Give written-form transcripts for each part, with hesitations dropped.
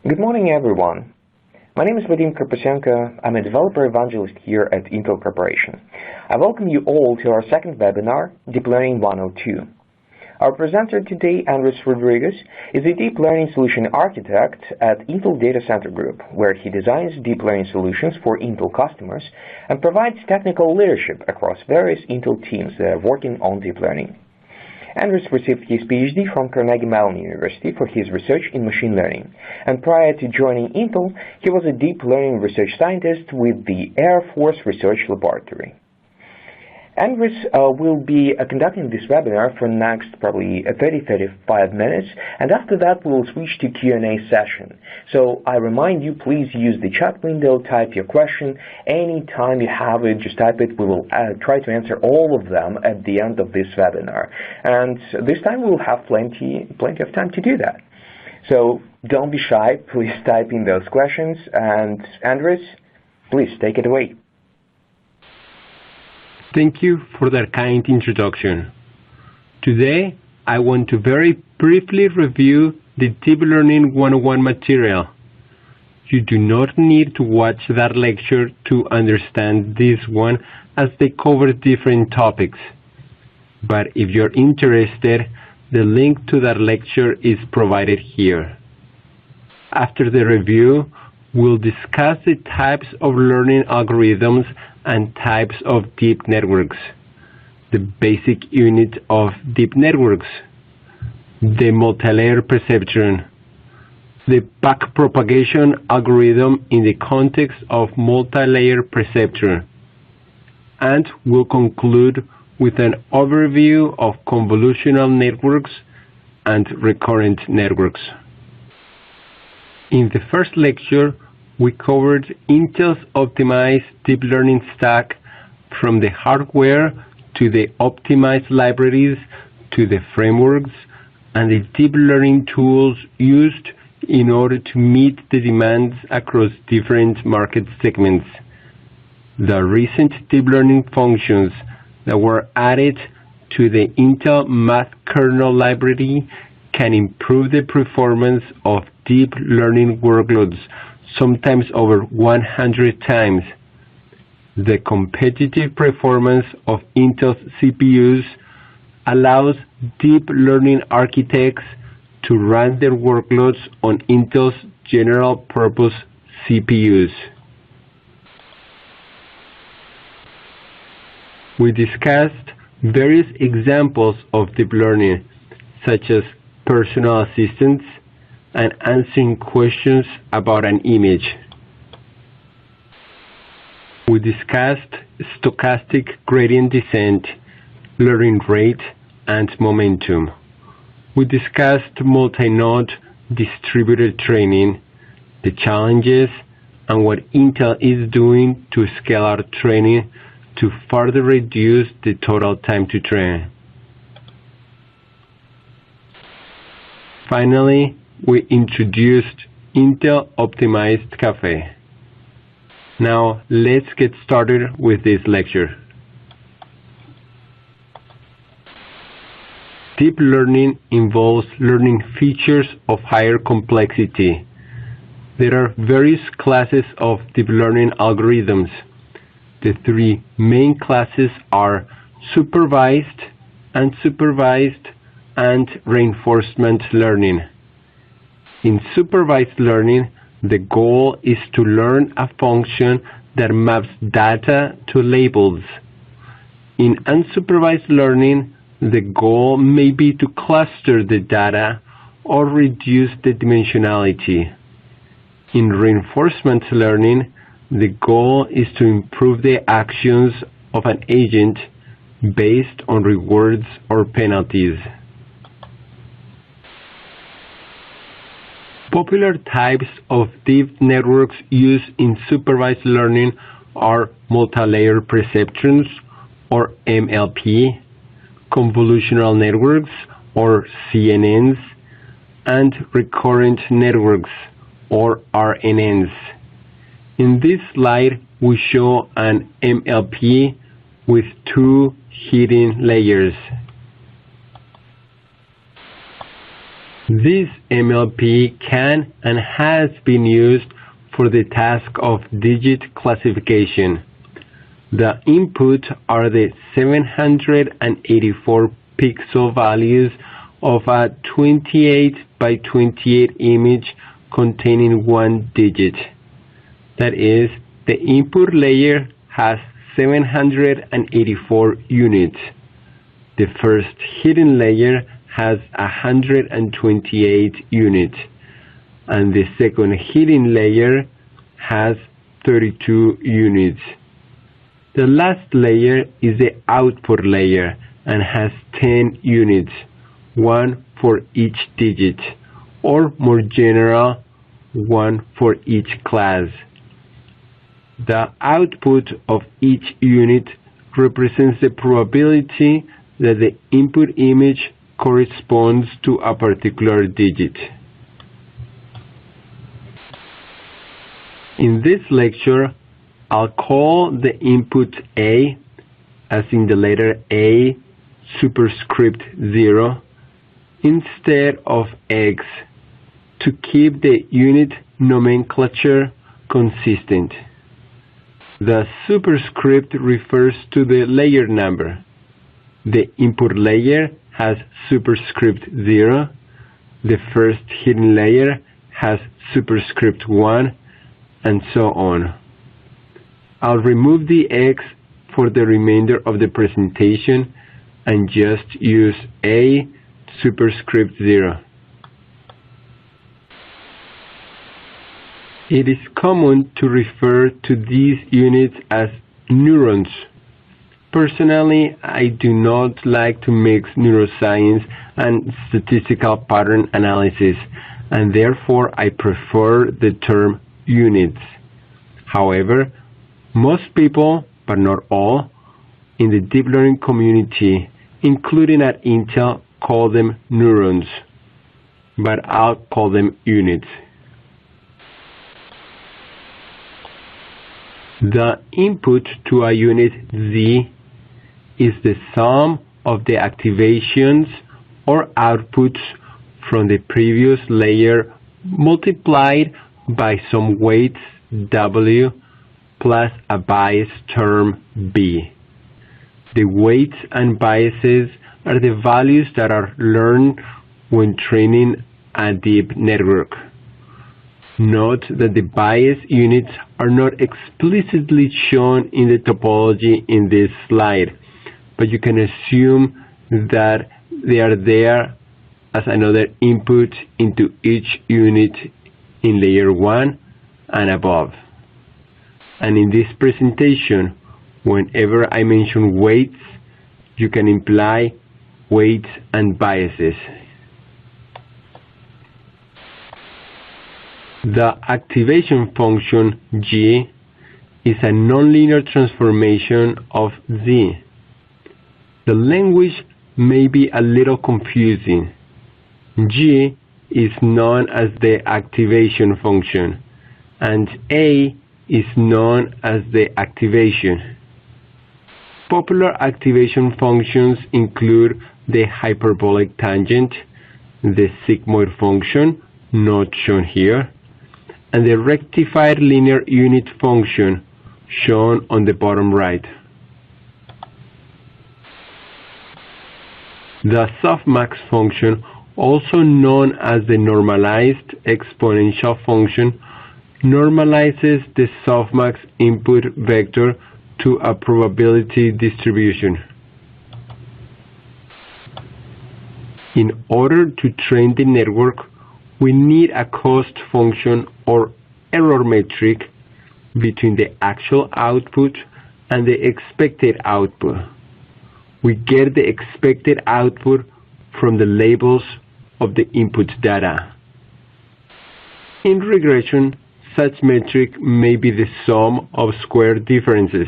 Good morning, everyone. My name is Vadim Karpushenko. I'm a developer evangelist here at Intel Corporation. I welcome you all to our second webinar, Deep Learning 102. Our presenter today, Andres Rodriguez, is a deep learning solution architect at Intel Data Center Group, where he designs deep learning solutions for Intel customers and provides technical leadership across various Intel teams that are working on deep learning. Andres received his PhD from Carnegie Mellon University for his research in machine learning, and prior to joining Intel, he was a deep learning research scientist with the Air Force Research Laboratory. Andres will be conducting this webinar for the next probably 30-35 minutes, and after that we'll switch to Q&A session. So I remind you, please use the chat window, type your question. Anytime you have it, just type it. We will try to answer all of them at the end of this webinar. And this time we'll have plenty of time to do that. So don't be shy, please type in those questions. And Andres, please take it away. Thank you for that kind introduction. Today, I want to very briefly review the Deep Learning 101 material. You do not need to watch that lecture to understand this one, as they cover different topics. But if you're interested, the link to that lecture is provided here. After the review, we'll discuss the types of learning algorithms and types of deep networks, the basic unit of deep networks, the multilayer perceptron, the backpropagation algorithm in the context of multilayer perceptron, and we'll conclude with an overview of convolutional networks and recurrent networks. In the first lecture, we covered Intel's optimized deep learning stack, from the hardware to the optimized libraries to the frameworks and the deep learning tools used in order to meet the demands across different market segments. The recent deep learning functions that were added to the Intel Math Kernel library can improve the performance of deep learning workloads, sometimes over 100 times. The competitive performance of Intel's CPUs allows deep learning architects to run their workloads on Intel's general purpose CPUs. We discussed various examples of deep learning, such as personal assistants and answering questions about an image. We discussed stochastic gradient descent, learning rate, and momentum. We discussed multi-node distributed training, the challenges, and what Intel is doing to scale out training to further reduce the total time to train. Finally, we introduced Intel Optimized Caffe. Now, let's get started with this lecture. Deep learning involves learning features of higher complexity. There are various classes of deep learning algorithms. The three main classes are supervised, unsupervised, and reinforcement learning. In supervised learning, the goal is to learn a function that maps data to labels. In unsupervised learning, the goal may be to cluster the data or reduce the dimensionality. In reinforcement learning, the goal is to improve the actions of an agent based on rewards or penalties. Popular types of deep networks used in supervised learning are multilayer perceptrons, or MLP, convolutional networks, or CNNs, and recurrent networks, or RNNs. In this slide, we show an MLP with two hidden layers. This MLP can and has been used for the task of digit classification. The input are the 784 pixel values of a 28 by 28 image containing one digit. That is, the input layer has 784 units. The first hidden layer has 128 units, and the second hidden layer has 32 units. The last layer is the output layer and has 10 units, one for each digit, or more general, one for each class. The output of each unit represents the probability that the input image corresponds to a particular digit. In this lecture, I'll call the input A, as in the letter A superscript 0, instead of X, to keep the unit nomenclature consistent. The superscript refers to the layer number. The input layer has superscript 0, the first hidden layer has superscript 1, and so on. I'll remove the X for the remainder of the presentation and just use A superscript 0. It is common to refer to these units as neurons. Personally, I do not like to mix neuroscience and statistical pattern analysis, and therefore I prefer the term units. However, most people, but not all, in the deep learning community, including at Intel, call them neurons, but I'll call them units. The input to a unit Z is the sum of the activations or outputs from the previous layer multiplied by some weights W plus a bias term B. The weights and biases are the values that are learned when training a deep network. Note that the bias units are not explicitly shown in the topology in this slide, but you can assume that they are there as another input into each unit in layer 1 and above. And in this presentation, whenever I mention weights, you can imply weights and biases. The activation function G is a nonlinear transformation of Z. The language may be a little confusing. G is known as the activation function, and A is known as the activation. Popular activation functions include the hyperbolic tangent, the sigmoid function, not shown here, and the rectified linear unit function, shown on the bottom right. The softmax function, also known as the normalized exponential function, normalizes the softmax input vector to a probability distribution. In order to train the network, we need a cost function or error metric between the actual output and the expected output. We get the expected output from the labels of the input data. In regression, such metric may be the sum of square differences.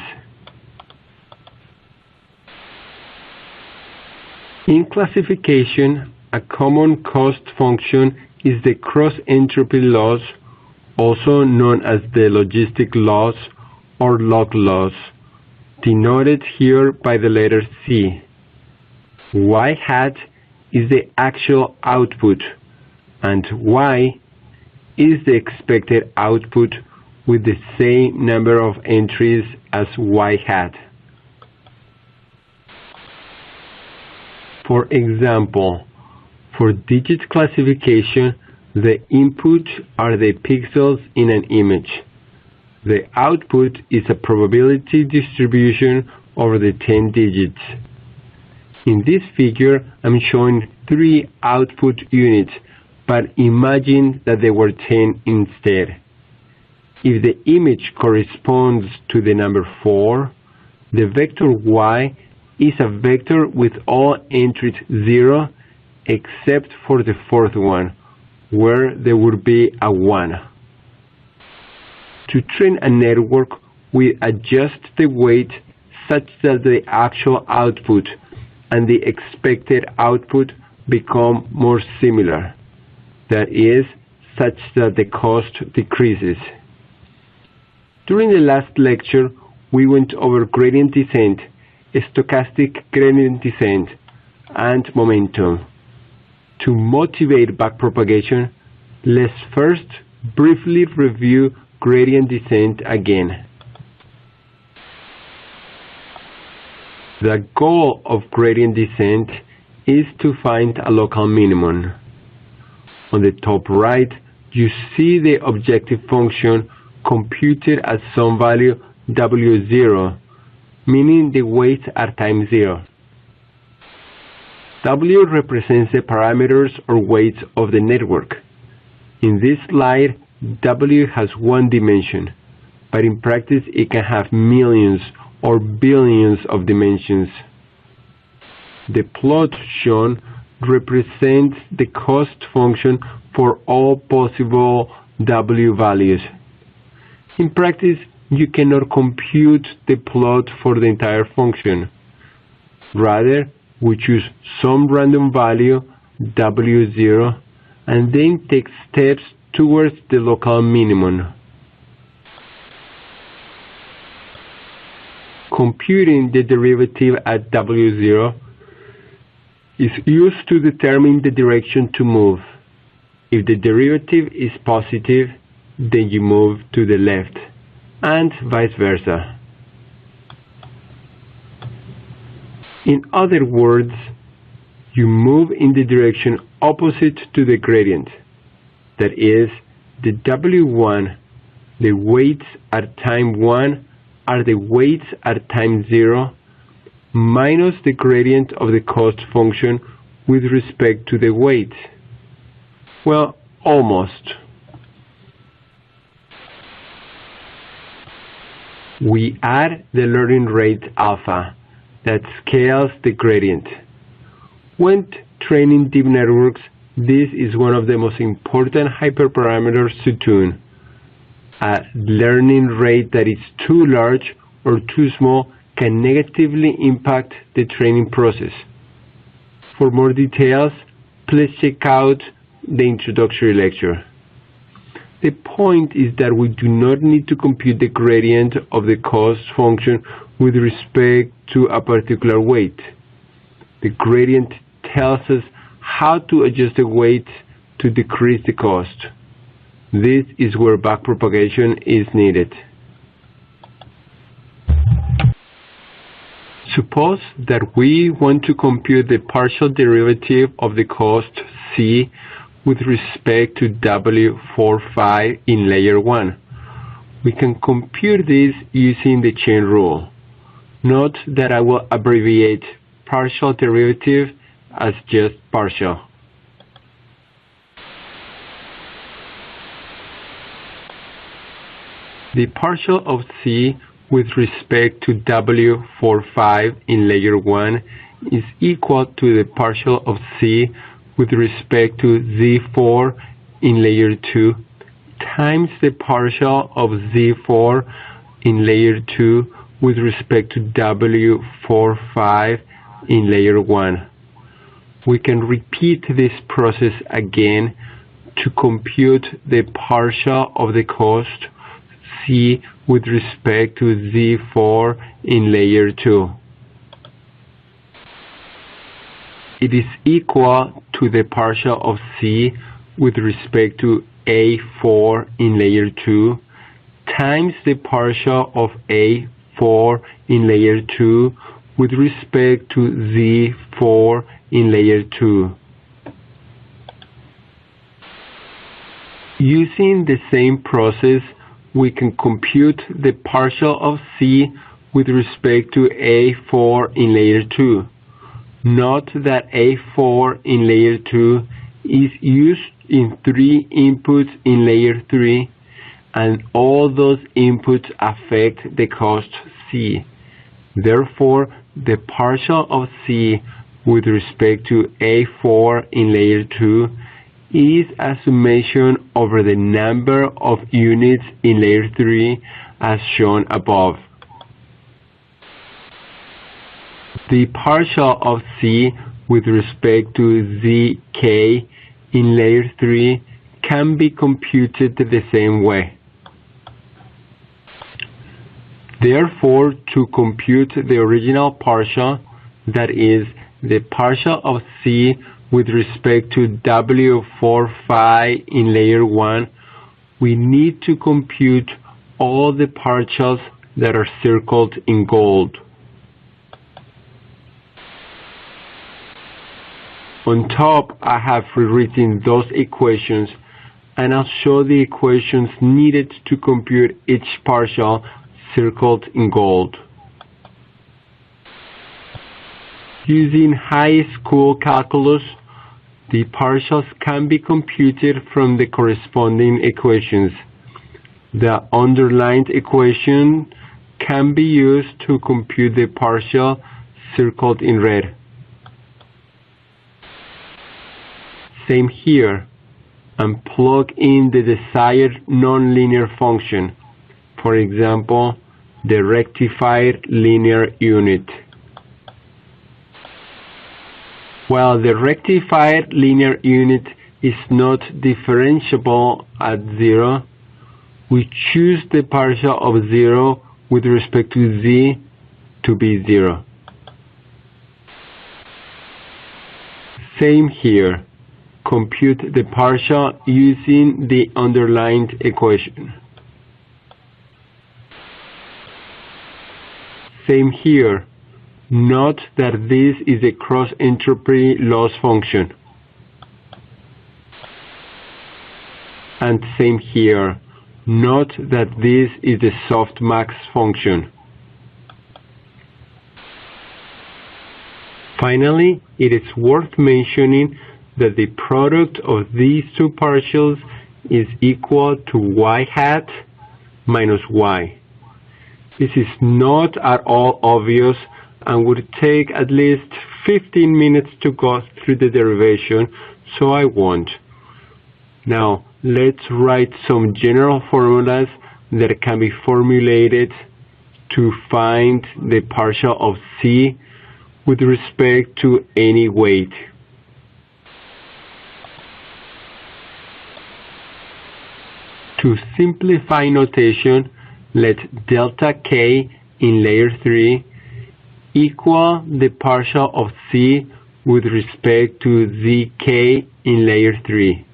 In classification, a common cost function is the cross-entropy loss, also known as the logistic loss or log loss, denoted here by the letter C. Y hat is the actual output, and Y is the expected output with the same number of entries as Y hat. For example, for digit classification, the input are the pixels in an image. The output is a probability distribution over the 10 digits. In this figure, I'm showing 3 output units, but imagine that there were 10 instead. If the image corresponds to the number 4, the vector Y is a vector with all entries 0 except for the 4th one, where there would be a 1. To train a network, we adjust the weight such that the actual output and the expected output become more similar. That is, such that the cost decreases. During the last lecture, we went over gradient descent, stochastic gradient descent, and momentum. To motivate backpropagation, let's first briefly review gradient descent again. The goal of gradient descent is to find a local minimum. On the top right, you see the objective function computed at some value W0, meaning the weights are times 0. W represents the parameters or weights of the network. In this slide, W has one dimension, but in practice it can have millions or billions of dimensions. The plot shown represents the cost function for all possible W values. In practice, you cannot compute the plot for the entire function. Rather, we choose some random value, W0, and then take steps towards the local minimum. Computing the derivative at W0 is used to determine the direction to move. If the derivative is positive, then you move to the left, and vice versa. In other words, you move in the direction opposite to the gradient. That is, the W1, the weights at time 1 are the weights at time 0 minus the gradient of the cost function with respect to the weights. Well, almost. We add the learning rate alpha that scales the gradient. When training deep networks, this is one of the most important hyperparameters to tune. A learning rate that is too large or too small can negatively impact the training process. For more details, please check out the introductory lecture. The point is that we do not need to compute the gradient of the cost function with respect to a particular weight. The gradient tells us how to adjust the weight to decrease the cost. This is where backpropagation is needed. Suppose that we want to compute the partial derivative of the cost C with respect to W45 in layer 1. We can compute this using the chain rule. Note that I will abbreviate partial derivative as just partial. The partial of C with respect to W45 in layer 1 is equal to the partial of C with respect to Z4 in layer 2 times the partial of Z4 in layer 2 with respect to W45 in layer 1. We can repeat this process again to compute the partial of the cost C with respect to Z4 in layer 2. It is equal to the partial of C with respect to A4 in layer 2 times the partial of A4 in layer 2 with respect to Z4 in layer 2. Using the same process, we can compute the partial of C with respect to A4 in layer 2. Note that A4 in layer 2 is used in 3 inputs in layer 3, and all those inputs affect the cost C. Therefore, the partial of C with respect to A4 in layer 2 is a summation over the number of units in layer 3 as shown above. The partial of C with respect to ZK in layer 3 can be computed the same way. Therefore, to compute the original partial, that is, the partial of C with respect to W4 phi in layer 1, we need to compute all the partials that are circled in gold. On top, I have rewritten those equations, and I'll show the equations needed to compute each partial circled in gold. Using high school calculus, the partials can be computed from the corresponding equations. The underlined equation can be used to compute the partial circled in red. Same here, and plug in the desired nonlinear function, for example, the rectified linear unit. While the rectified linear unit is not differentiable at 0, we choose the partial of 0 with respect to z to be 0. Same here. Compute the partial using the underlined equation. Same here. Note that this is a cross-entropy loss function. And same here. Note that this is the softmax function. Finally, it is worth mentioning that the product of these two partials is equal to y hat minus y. This is not at all obvious and would take at least 15 minutes to go through the derivation, so I won't. Now, let's write some general formulas that can be formulated to find the partial of C with respect to any weight. To simplify notation, let delta K in layer 3 equal the partial of C with respect to ZK in layer 3.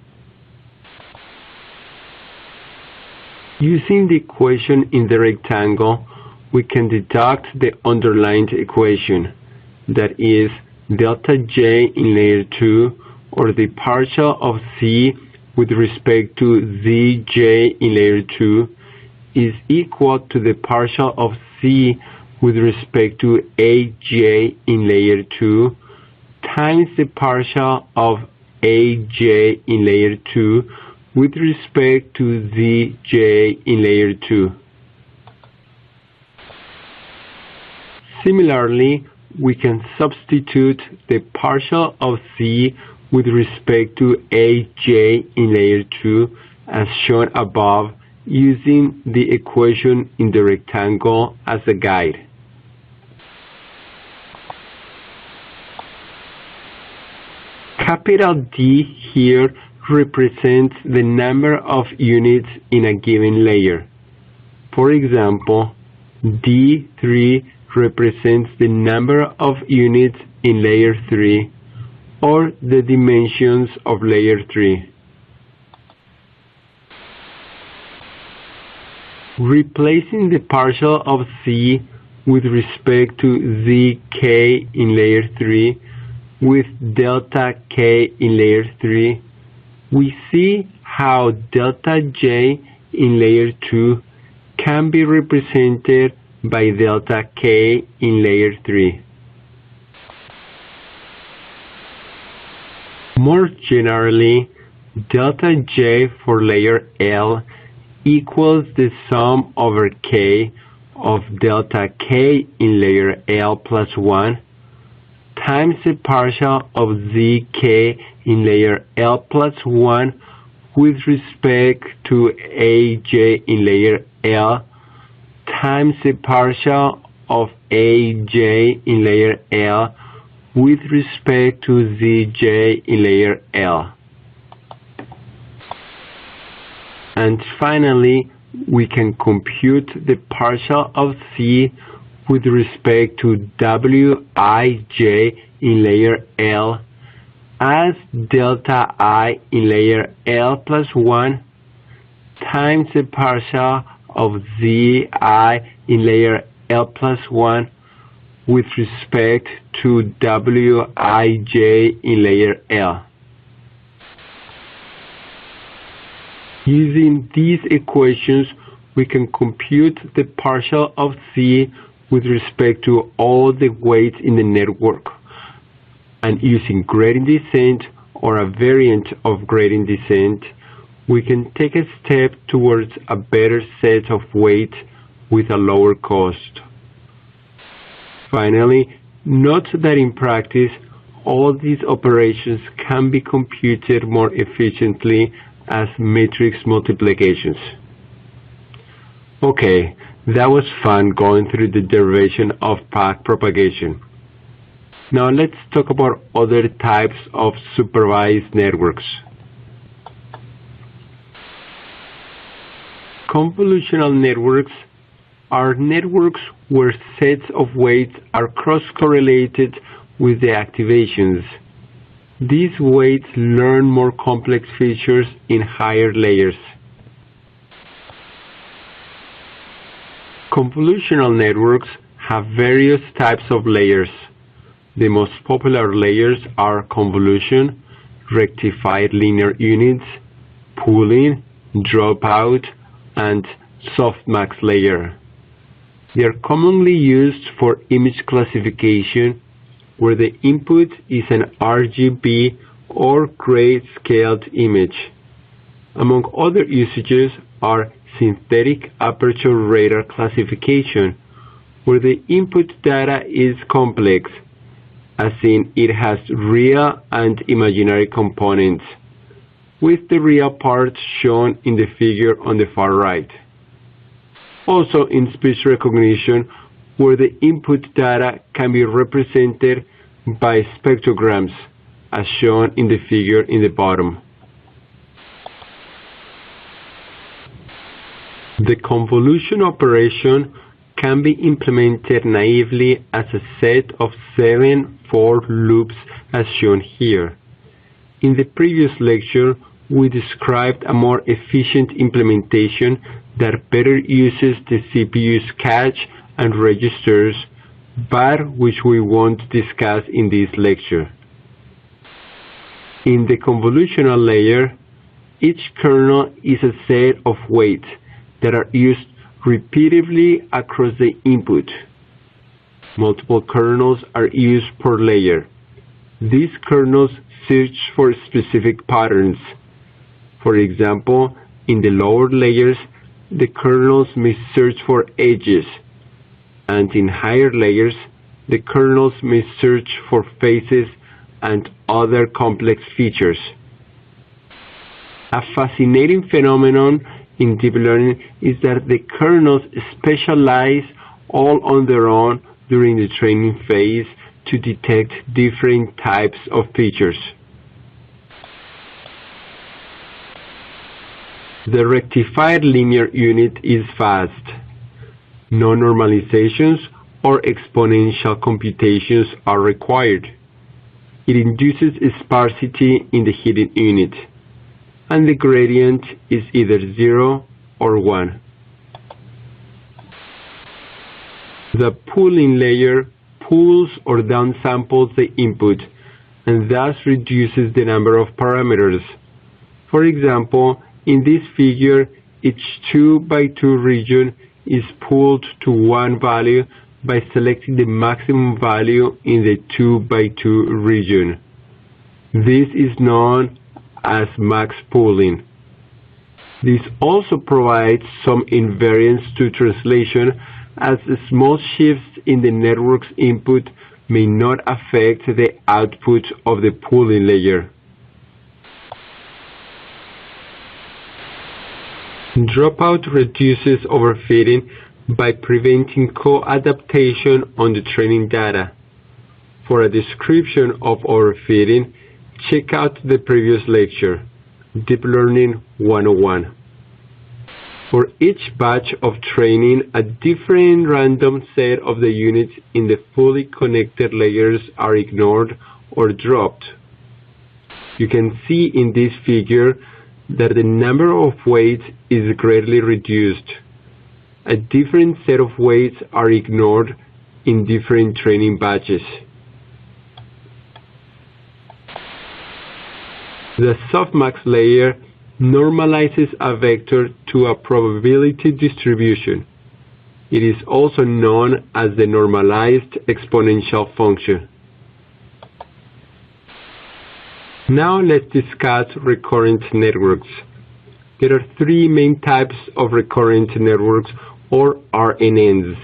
Using the equation in the rectangle, we can deduct the underlined equation, that is, delta J in layer 2, or the partial of C with respect to Zj in layer 2, is equal to the partial of C with respect to Aj in layer 2 times the partial of Aj in layer 2 with respect to Zj in layer 2. Similarly, we can substitute the partial of C with respect to Aj in layer 2 as shown above, using the equation in the rectangle as a guide. Capital D here represents the number of units in a given layer. For example, D3 represents the number of units in layer 3, or the dimensions of layer 3. Replacing the partial of Z with respect to Zk in layer 3 with delta K in layer 3, we see how delta J in layer 2 can be represented by delta K in layer 3. More generally, delta J for layer L equals the sum over K of delta K in layer L plus 1 times the partial of Zk in layer L plus 1 with respect to Aj in layer L times the partial of Aj in layer L with respect to Zj in layer L. And finally, we can compute the partial of C with respect to Wij in layer L as delta I in layer L plus 1 times the partial of Zi in layer L plus 1 with respect to Wij in layer L. Using these equations, we can compute the partial of C with respect to all the weights in the network. And using gradient descent or a variant of gradient descent, we can take a step towards a better set of weights with a lower cost. Finally, note that in practice, all these operations can be computed more efficiently as matrix multiplications. Okay, that was fun going through the derivation of backpropagation. Now let's talk about other types of supervised networks. Convolutional networks are networks where sets of weights are cross-correlated with the activations. These weights learn more complex features in higher layers. Convolutional networks have various types of layers. The most popular layers are convolution, rectified linear units, pooling, dropout, and softmax layer. They are commonly used for image classification, where the input is an RGB or grayscaled image. Among other usages are synthetic aperture radar classification, where the input data is complex, as in it has real and imaginary components, with the real parts shown in the figure on the far right. Also in speech recognition, where the input data can be represented by spectrograms, as shown in the figure in the bottom. The convolution operation can be implemented naively as a set of 7 for loops as shown here. In the previous lecture, we described a more efficient implementation that better uses the CPU's cache and registers, but which we won't discuss in this lecture. In the convolutional layer, each kernel is a set of weights that are used repeatedly across the input. Multiple kernels are used per layer. These kernels search for specific patterns. For example, in the lower layers, the kernels may search for edges, and in higher layers, the kernels may search for faces and other complex features. A fascinating phenomenon in deep learning is that the kernels specialize all on their own during the training phase to detect different types of features. The rectified linear unit is fast. No normalizations or exponential computations are required. It induces sparsity in the hidden unit, and the gradient is either 0 or 1. The pooling layer pulls or downsamples the input and thus reduces the number of parameters. For example, in this figure, each 2x2 region is pooled to one value by selecting the maximum value in the 2x2 region. This is known as max pooling. This also provides some invariance to translation, as small shifts in the network's input may not affect the output of the pooling layer. Dropout reduces overfitting by preventing co-adaptation on the training data. For a description of overfitting, check out the previous lecture, Deep Learning 101. For each batch of training, a different random set of the units in the fully connected layers are ignored or dropped. You can see in this figure that the number of weights is greatly reduced. A different set of weights are ignored in different training batches. The softmax layer normalizes a vector to a probability distribution. It is also known as the normalized exponential function. Now let's discuss recurrent networks. There are three main types of recurrent networks, or RNNs.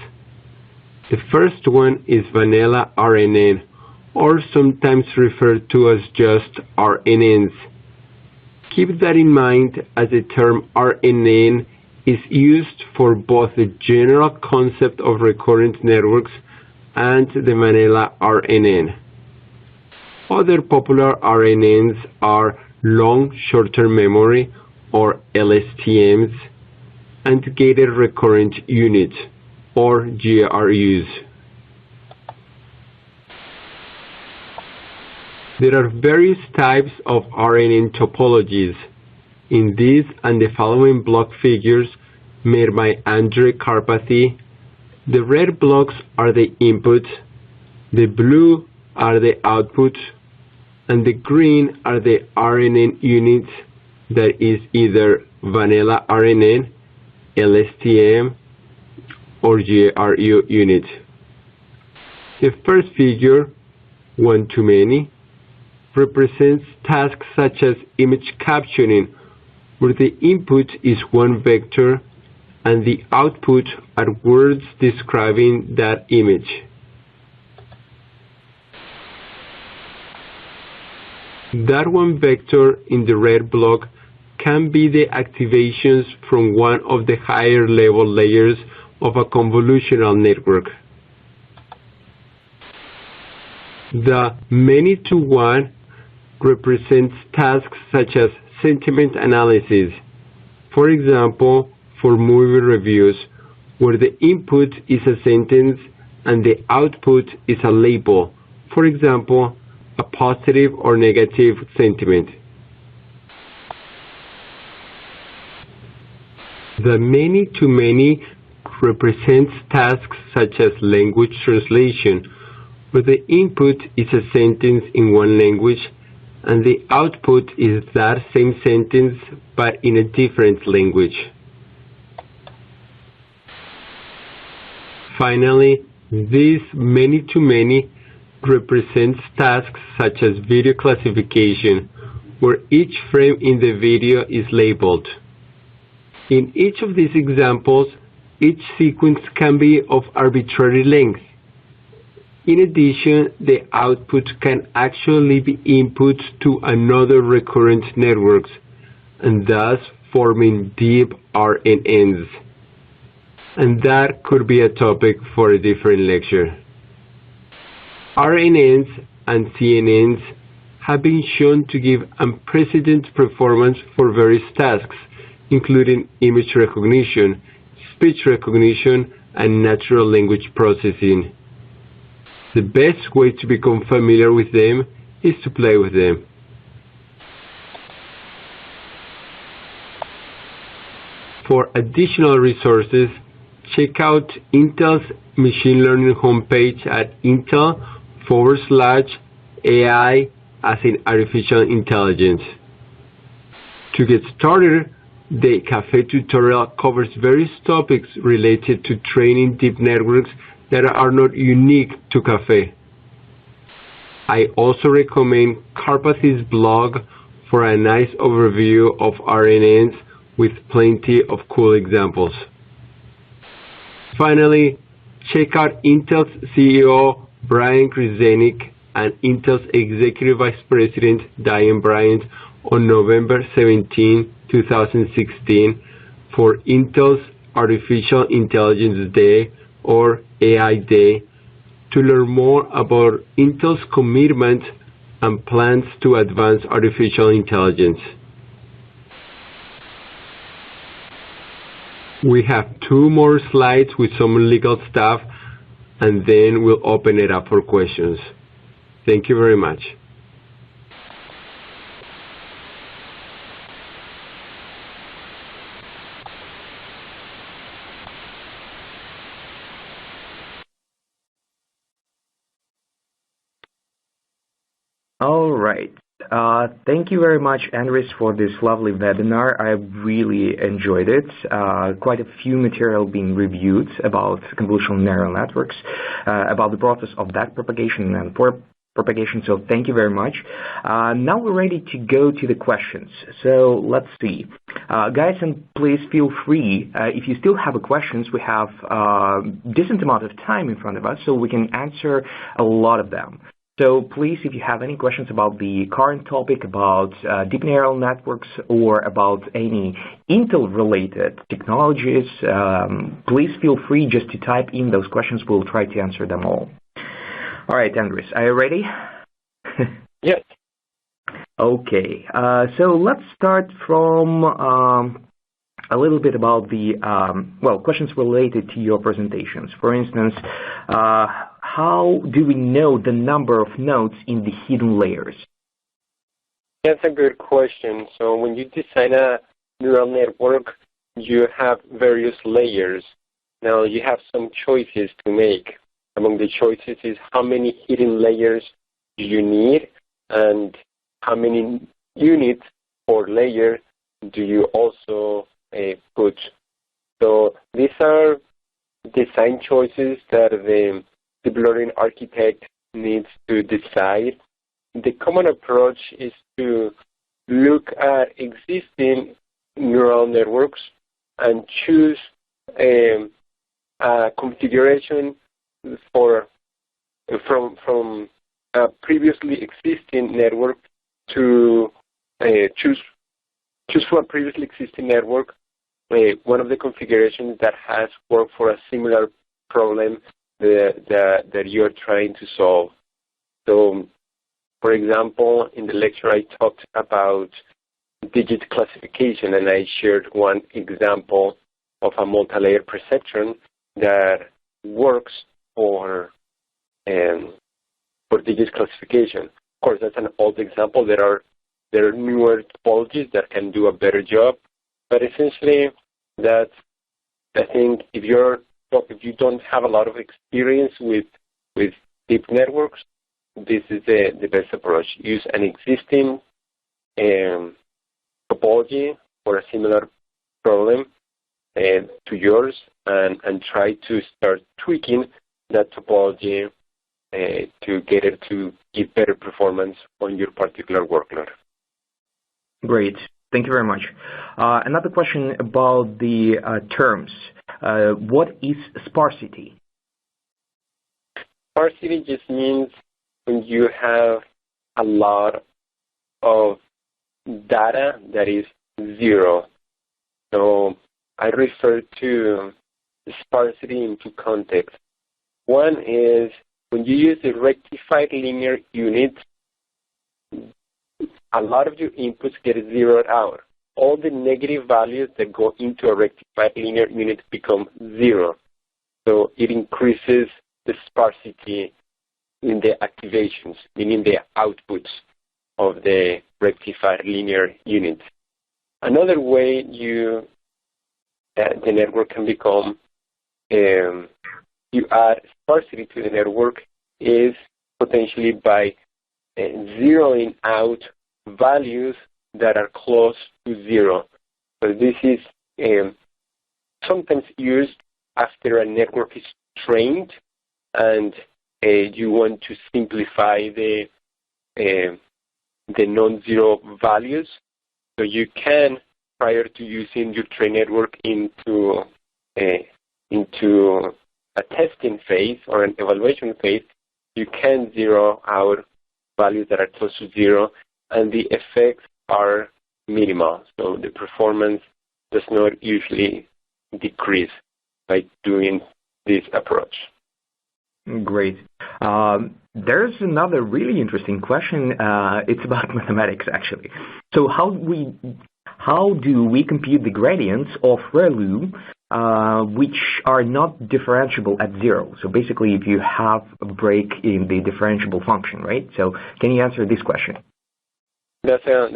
The first one is vanilla RNN, or sometimes referred to as just RNNs. Keep that in mind, as the term RNN is used for both the general concept of recurrent networks and the vanilla RNN. Other popular RNNs are long short-term memory, or LSTMs, and gated recurrent units, or GRUs. There are various types of RNN topologies. In these and the following block figures made by Andre Karpathy, the red blocks are the inputs, the blue are the outputs, and the green are the RNN units, that is either vanilla RNN, LSTM, or GRU unit. The first figure, one-to-many, represents tasks such as image captioning, where the input is one vector and the output are words describing that image. That one vector in the red block can be the activations from one of the higher level layers of a convolutional network. The many-to-one represents tasks such as sentiment analysis, for example, for movie reviews, where the input is a sentence and the output is a label, for example, a positive or negative sentiment. The many-to-many represents tasks such as language translation, where the input is a sentence in one language and the output is that same sentence but in a different language. Finally, this many-to-many represents tasks such as video classification, where each frame in the video is labeled. In each of these examples, each sequence can be of arbitrary length. In addition, the output can actually be input to another recurrent networks, and thus forming deep RNNs. And that could be a topic for a different lecture. RNNs and CNNs have been shown to give unprecedented performance for various tasks, including image recognition, speech recognition, and natural language processing. The best way to become familiar with them is to play with them. For additional resources, check out Intel's machine learning homepage at intel/AI as in artificial intelligence. To get started, the Caffe tutorial covers various topics related to training deep networks that are not unique to Caffe. I also recommend Karpathy's blog for a nice overview of RNNs with plenty of cool examples. Finally, check out Intel's CEO Brian Krzanich and Intel's Executive Vice President Diane Bryant on November 17, 2016 for Intel's Artificial Intelligence Day or AI Day to learn more about Intel's commitment and plans to advance artificial intelligence. We have 2 more slides with some legal stuff, and then we'll open it up for questions. Thank you very much. All right. Thank you very much, Andres, for this lovely webinar. I really enjoyed it. Quite a few material being reviewed about convolutional neural networks, about the process of backpropagation and forward-propagation. So thank you very much. Now we're ready to go to the questions. So let's see. Guys, and please feel free. If you still have questions, we have a decent amount of time in front of us, so we can answer a lot of them. So please, if you have any questions about the current topic, about deep neural networks, or about any Intel-related technologies, please feel free just to type in those questions. We'll try to answer them all. All right, Andres, are you ready? Yes. Okay, so let's start from a little bit about the, questions related to your presentations. For instance, how do we know the number of nodes in the hidden layers? That's a good question. So when you design a neural network, you have various layers. Now you have some choices to make. Among the choices is how many hidden layers do you need and how many units per layer do you also put. So these are design choices that the deep learning architect needs to decide. The common approach is to look at existing neural networks and choose a configuration from a previously existing network to choose for a previously existing network one of the configurations that has worked for a similar problem that you're trying to solve. So, for example, in the lecture I talked about digit classification, and I shared one example of a multi-layer perceptron that works for digit classification. Of course, that's an old example. There are newer topologies that can do a better job, but essentially, that's, I think, if you don't have a lot of experience with deep networks, this is the best approach. Use an existing topology for a similar problem to yours, and try to start tweaking that topology to get it to give better performance on your particular workload. Great. Thank you very much. Another question about the terms. What is sparsity? Sparsity just means when you have a lot of data that is zero. So I refer to sparsity in 2 contexts. One is when you use the rectified linear unit, a lot of your inputs get zeroed out. All the negative values that go into a rectified linear unit become 0. So it increases the sparsity in the activations, meaning the outputs of the rectified linear unit. Another way the network can become you add sparsity to the network is potentially by zeroing out values that are close to zero. So this is sometimes used after a network is trained and you want to simplify the non-zero values. So you can, prior to using your train network into a testing phase or an evaluation phase, you can zero out values that are close to zero, and the effects are minimal. So the performance does not usually decrease by doing this approach. Great. There's another really interesting question. It's about mathematics, actually. So how do we compute the gradients of ReLU which are not differentiable at zero? So basically, if you have a break in the differentiable function, right? So can you answer this question? That's a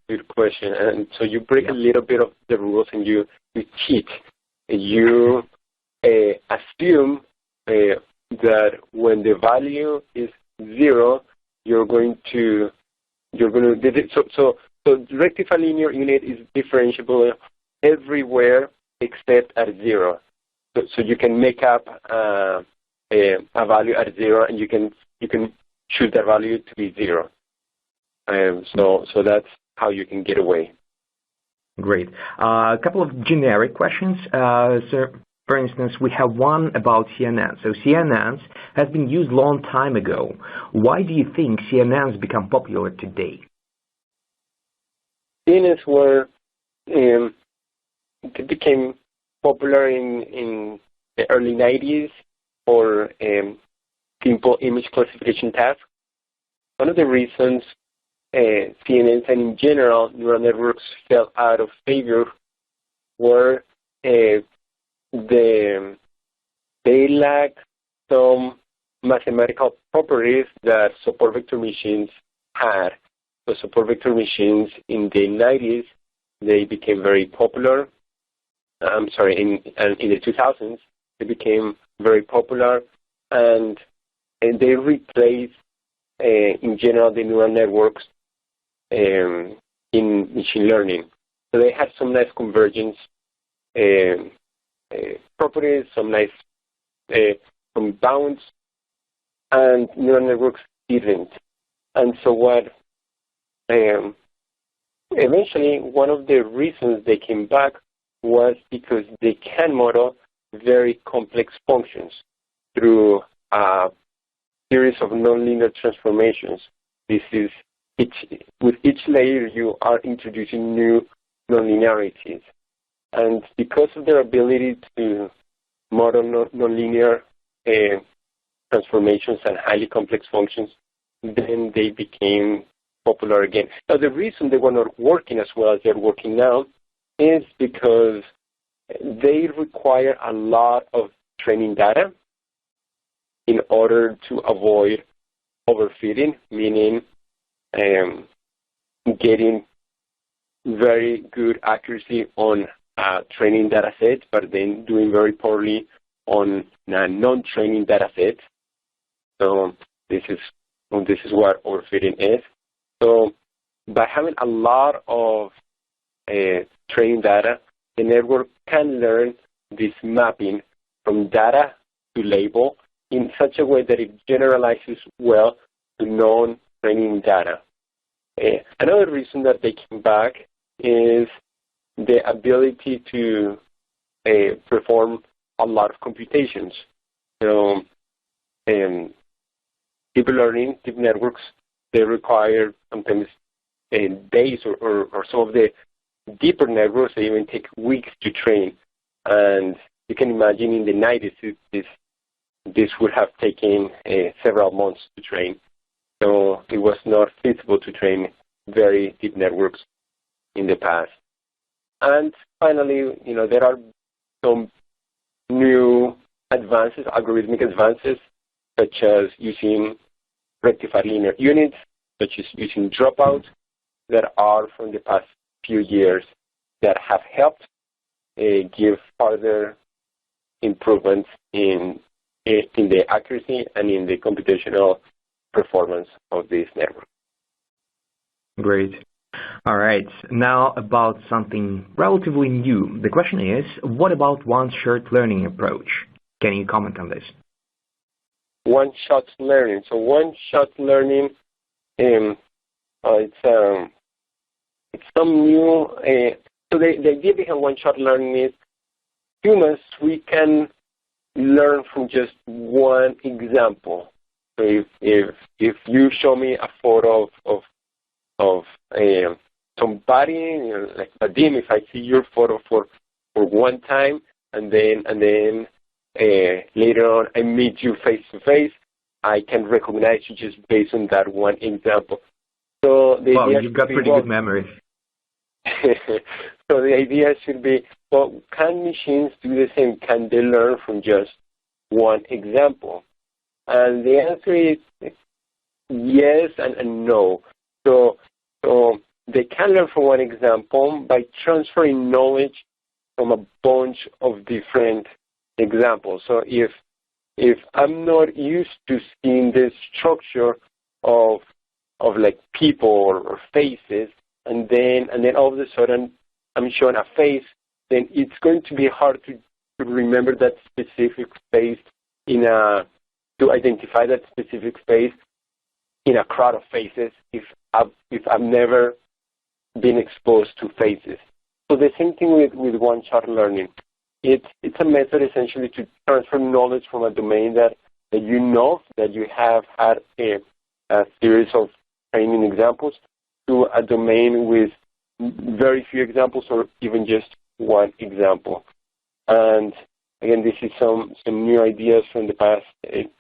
good question. And so you break a little bit of the rules and you cheat. You assume that when the value is zero, so rectified linear unit is differentiable everywhere except at zero. So you can make up a value at zero, and you can choose that value to be zero. So that's how you can get away. Great. A couple of generic questions. So, for instance, we have one about CNNs. So CNNs has been used a long time ago. Why do you think CNNs become popular today? CNNs were they became popular in the early 90s for simple image classification tasks. One of the reasons CNNs and in general neural networks fell out of favor were they lack some mathematical properties that support vector machines had. So support vector machines in the 90s, they became very popular. In the 2000s, they became very popular, and they replaced, in general, the neural networks in machine learning. So they had some nice convergence properties, some nice some bounds, and neural networks didn't. And so what eventually one of the reasons they came back was because they can model very complex functions through a series of nonlinear transformations. This is with each layer you are introducing new nonlinearities. And because of their ability to model nonlinear transformations and highly complex functions, then they became popular again. Now, the reason they were not working as well as they're working now is because they require a lot of training data in order to avoid overfitting, meaning getting very good accuracy on training data set, but then doing very poorly on non-training data set. So this is what overfitting is. So by having a lot of training data, the network can learn this mapping from data to label in such a way that it generalizes well to non-training data. Another reason that they came back is the ability to perform a lot of computations. So deep learning, deep networks, they require sometimes days or some of the deeper networks, they even take weeks to train. And you can imagine in the 90s, this would have taken several months to train. So it was not feasible to train very deep networks in the past. And finally, there are some new advances, algorithmic advances, such as using rectified linear units, such as using dropout, that are from the past few years that have helped give further improvements in the accuracy and in the computational performance of this network. Great. All right. Now about something relatively new. The question is, what about one-shot learning approach? Can you comment on this? One-shot learning. So one-shot learning, it's some new. So the idea behind one-shot learning is humans, we can learn from just one example. So if you show me a photo of somebody, like Vadim, if I see your photo for one time, and then later on I meet you face to face, I can recognize you just based on that one example. So wow, you've got pretty good memory. So the idea should be, well, can machines do the same? Can they learn from just one example? And the answer is yes and no. So they can learn from one example by transferring knowledge from a bunch of different examples. So if I'm not used to seeing the structure of like people or faces, and then all of a sudden I'm shown a face, then it's going to be hard to remember that specific face to identify that specific face in a crowd of faces if I've never been exposed to faces. So the same thing with one-shot learning. It's a method essentially to transfer knowledge from a domain that you know, that you have had a series of training examples, to a domain with very few examples or even just one example. And again, this is some new ideas from the past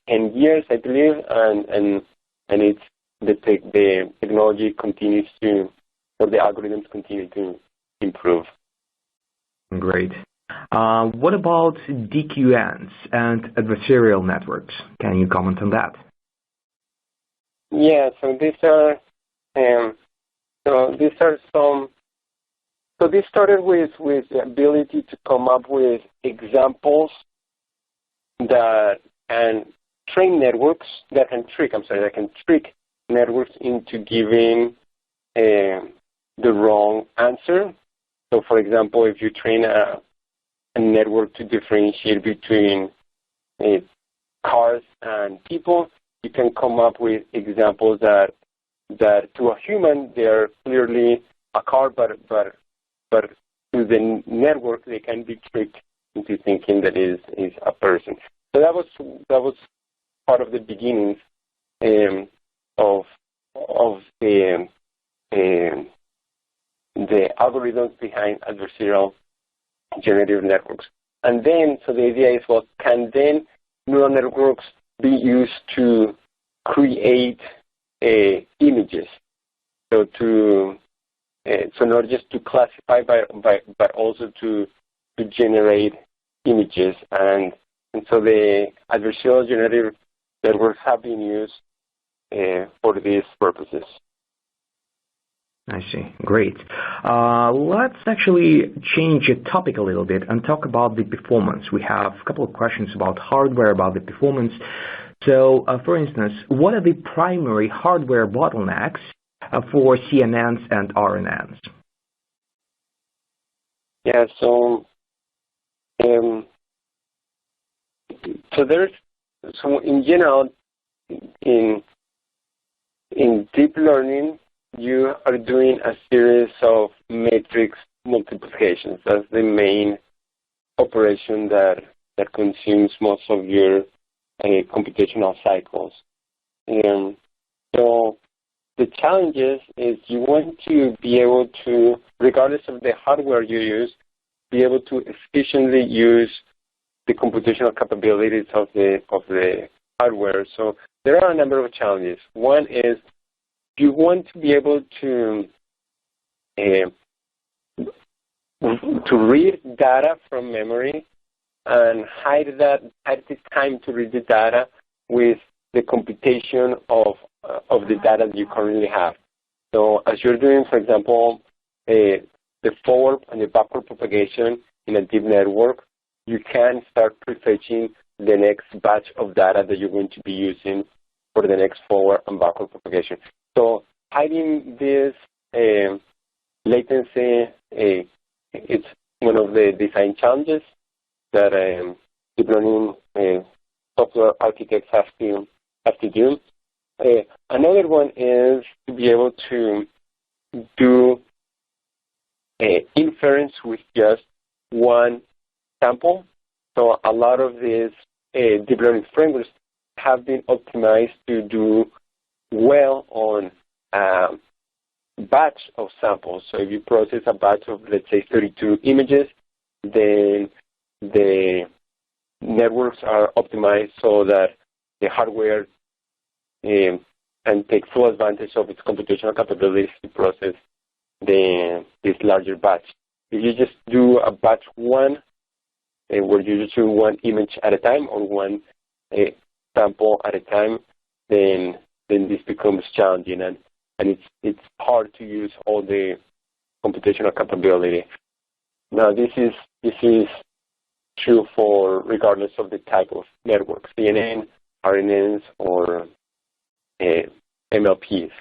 10 years, I believe, and it's the technology continues to, or the algorithms continue to improve. Great. What about DQNs and adversarial networks? Can you comment on that? Yeah, so these are some. So this started with the ability to come up with examples that can train networks, that can trick networks into giving the wrong answer. So for example, if you train a network to differentiate between cars and people, you can come up with examples that to a human they're clearly a car, but to the network they can be tricked into thinking that is a person. So that was part of the beginnings of the algorithms behind adversarial generative networks. And then, so the idea is, well, can then neural networks be used to create images? So not just to classify, but also to generate images. And so the adversarial generative networks have been used for these purposes. I see. Great. Let's actually change the topic a little bit and talk about the performance. We have a couple of questions about hardware, about the performance. So, for instance, what are the primary hardware bottlenecks for CNNs and RNNs? Yeah. So in general, in deep learning, you are doing a series of matrix multiplications. That's the main operation that consumes most of your computational cycles. And so the challenge is you want to be able to, regardless of the hardware you use, be able to efficiently use the computational capabilities of the hardware. So there are a number of challenges. One is you want to be able to read data from memory and hide the time to read the data with the computation of the data that you currently have. So as you're doing, for example, the forward and the backward propagation in a deep network, you can start prefetching the next batch of data that you're going to be using for the next forward and backward propagation. So hiding this latency, it's one of the design challenges that deep learning software architects have to do. Another one is to be able to do inference with just one sample. So a lot of these deep learning frameworks have been optimized to do well on a batch of samples. So if you process a batch of, let's say, 32 images, then the networks are optimized so that the hardware can take full advantage of its computational capabilities to process this larger batch. If you just do a batch one, where you just do one image at a time or one sample at a time, then this becomes challenging, and it's hard to use all the computational capability. Now this is true for regardless of the type of network, CNN, RNNs, or MLPs.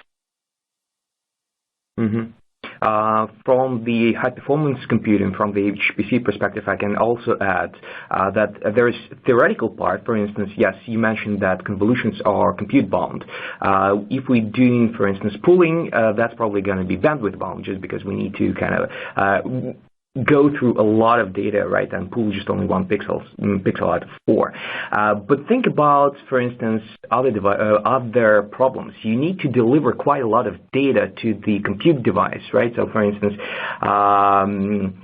Mm-hmm. From the high-performance computing, from the HPC perspective, I can also add that there is theoretical part. For instance, yes, you mentioned that convolutions are compute-bound. If we're doing, for instance, pooling, that's probably going to be bandwidth-bound, just because we need to kind of go through a lot of data, right, and pool just only one pixel out of 4. But think about, for instance, other problems. You need to deliver quite a lot of data to the compute device, right? So, for instance,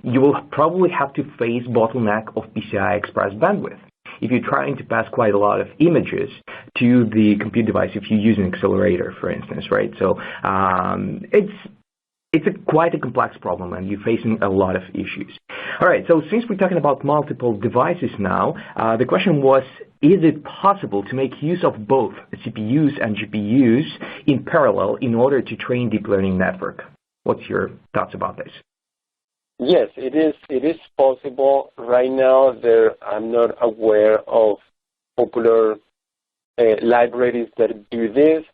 you will probably have to face bottleneck of PCI Express bandwidth if you're trying to pass quite a lot of images to the compute device, if you use an accelerator, for instance, right? So it's quite a complex problem, and you're facing a lot of issues. All right, so since we're talking about multiple devices now, the question was, is it possible to make use of both CPUs and GPUs in parallel in order to train deep learning network? What's your thoughts about this? Yes, it is. It is possible. Right now, I'm not aware of popular libraries that do this.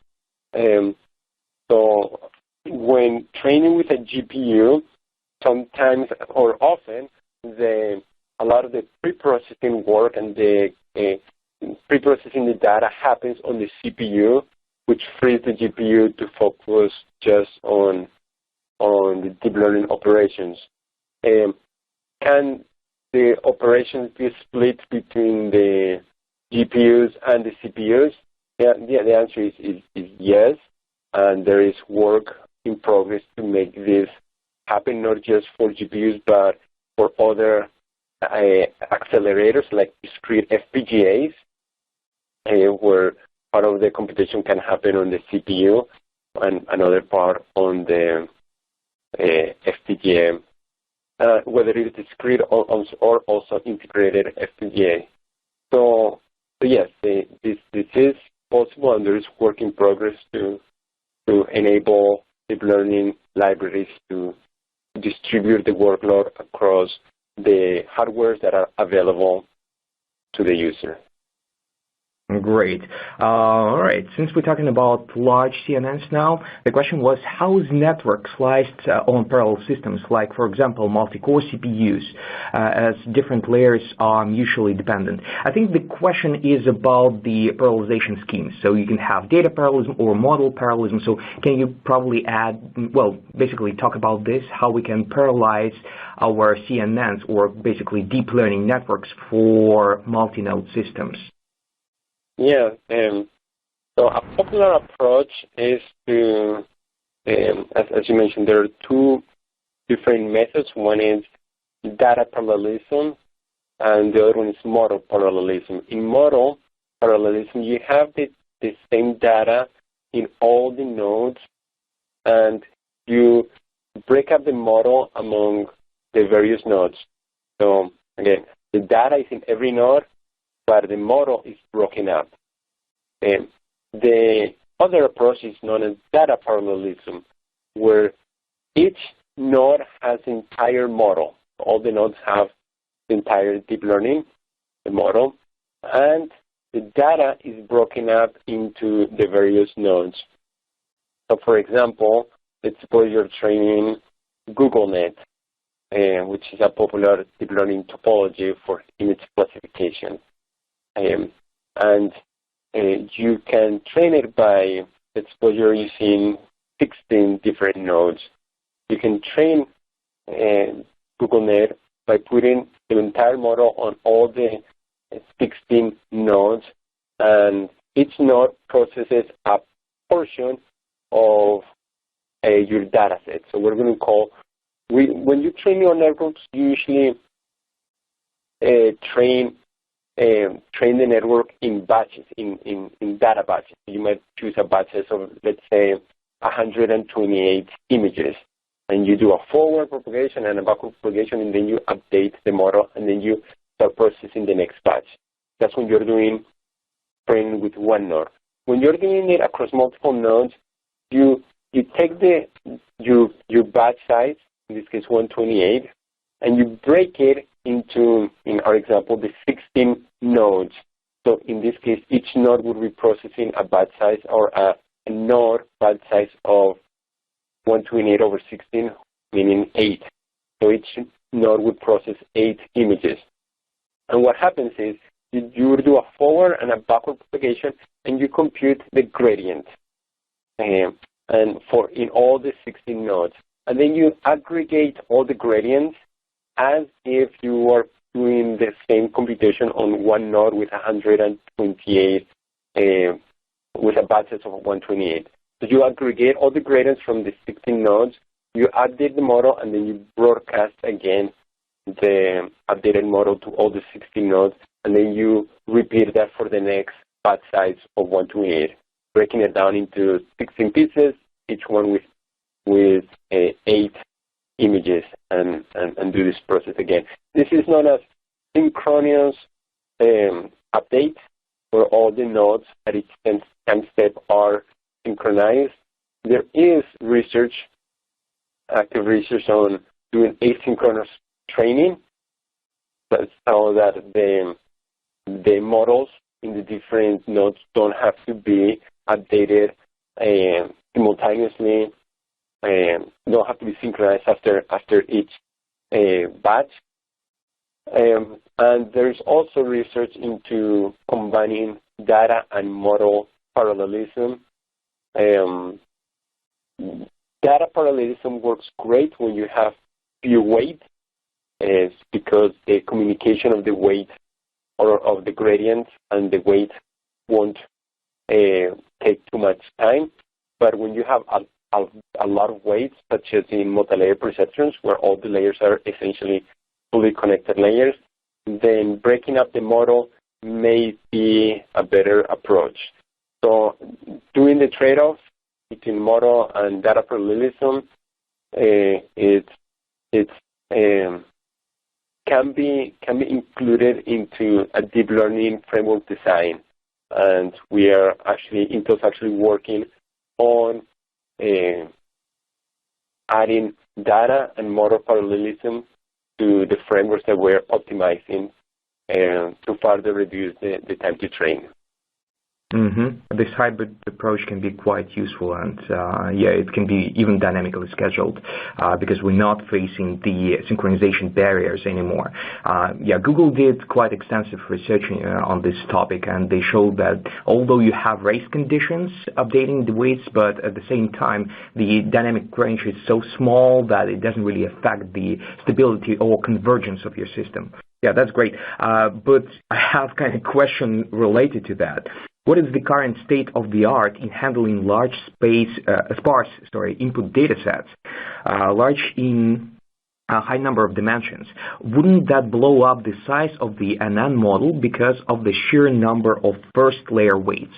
So when training with a GPU, sometimes or often, a lot of the pre-processing work and the pre-processing the data happens on the CPU, which frees the GPU to focus just on the deep learning operations. Can the operations be split between the GPUs and the CPUs? Yeah, the answer is yes, and there is work in progress to make this happen, not just for GPUs, but for other accelerators like discrete FPGAs, where part of the computation can happen on the CPU and another part on the FPGA, whether it is discrete or also integrated FPGA. So yes, this is possible, and there is work in progress to enable deep learning libraries to distribute the workload across the hardwares that are available to the user. Great. All right. Since we're talking about large CNNs now, the question was, how is network sliced on parallel systems, like, for example, multi-core CPUs, as different layers are mutually dependent? I think the question is about the parallelization schemes. So you can have data parallelism or model parallelism. So can you probably basically talk about this, how we can parallelize our CNNs, or basically deep learning networks, for multi-node systems? Yeah, so a popular approach is to, as you mentioned, there are two different methods. One is data parallelism, and the other one is model parallelism. In model parallelism, you have the same data in all the nodes, and you break up the model among the various nodes. So again, the data is in every node, but the model is broken up. The other approach is known as data parallelism, where each node has an entire model. All the nodes have the entire deep learning, the model, and the data is broken up into the various nodes. So for example, let's suppose you're training GoogleNet, which is a popular deep learning topology for image classification. And you can train it by, let's suppose you're using 16 different nodes. You can train GoogleNet by putting the entire model on all the 16 nodes, and each node processes a portion of your data set. So we're going to call, when you train your networks, you usually train the network in batches, in data batches. You might choose a batches of, let's say, 128 images. And you do a forward propagation and a backward propagation, and then you update the model, and then you start processing the next batch. That's when you're doing training with one node. When you're doing it across multiple nodes, you take your batch size, in this case 128, and you break it into, in our example, the 16 nodes. So in this case, each node would be processing a batch size or a node batch size of 128 over 16, meaning 8. So each node would process 8 images. And what happens is you would do a forward and a backward propagation, and you compute the gradient and in all the 16 nodes. And then you aggregate all the gradients as if you were doing the same computation on one node with 128, with a batch size of 128. So you aggregate all the gradients from the 16 nodes, you update the model, and then you broadcast again the updated model to all the 16 nodes, and then you repeat that for the next batch size of 128, breaking it down into 16 pieces, each one with 8 images, and do this process again. This is known as synchronous update, where all the nodes at each time step are synchronized. There is research, active research on doing asynchronous training, so that the models in the different nodes don't have to be updated simultaneously, don't have to be synchronized after each batch. And there's also research into combining data and model parallelism. Data parallelism works great when you have few weight, because the communication of the weight or of the gradient and the weight won't take too much time. But when you have a lot of weights, such as in multi-layer perceptrons, where all the layers are essentially fully connected layers, then breaking up the model may be a better approach. So doing the trade-offs between model and data parallelism, can be included into a deep learning framework design, and Intel's actually working on adding data and model parallelism to the frameworks that we're optimizing to further reduce the time to train. This hybrid approach can be quite useful, and it can be even dynamically scheduled because we're not facing the synchronization barriers anymore. Google did quite extensive research on this topic, and they showed that although you have race conditions updating the weights, but at the same time the dynamic range is so small that it doesn't really affect the stability or convergence of your system. Yeah, that's great. But I have kind of a question related to that. What is the current state of the art in handling large sparse input data sets, large in a high number of dimensions? Wouldn't that blow up the size of the NN model because of the sheer number of first layer weights?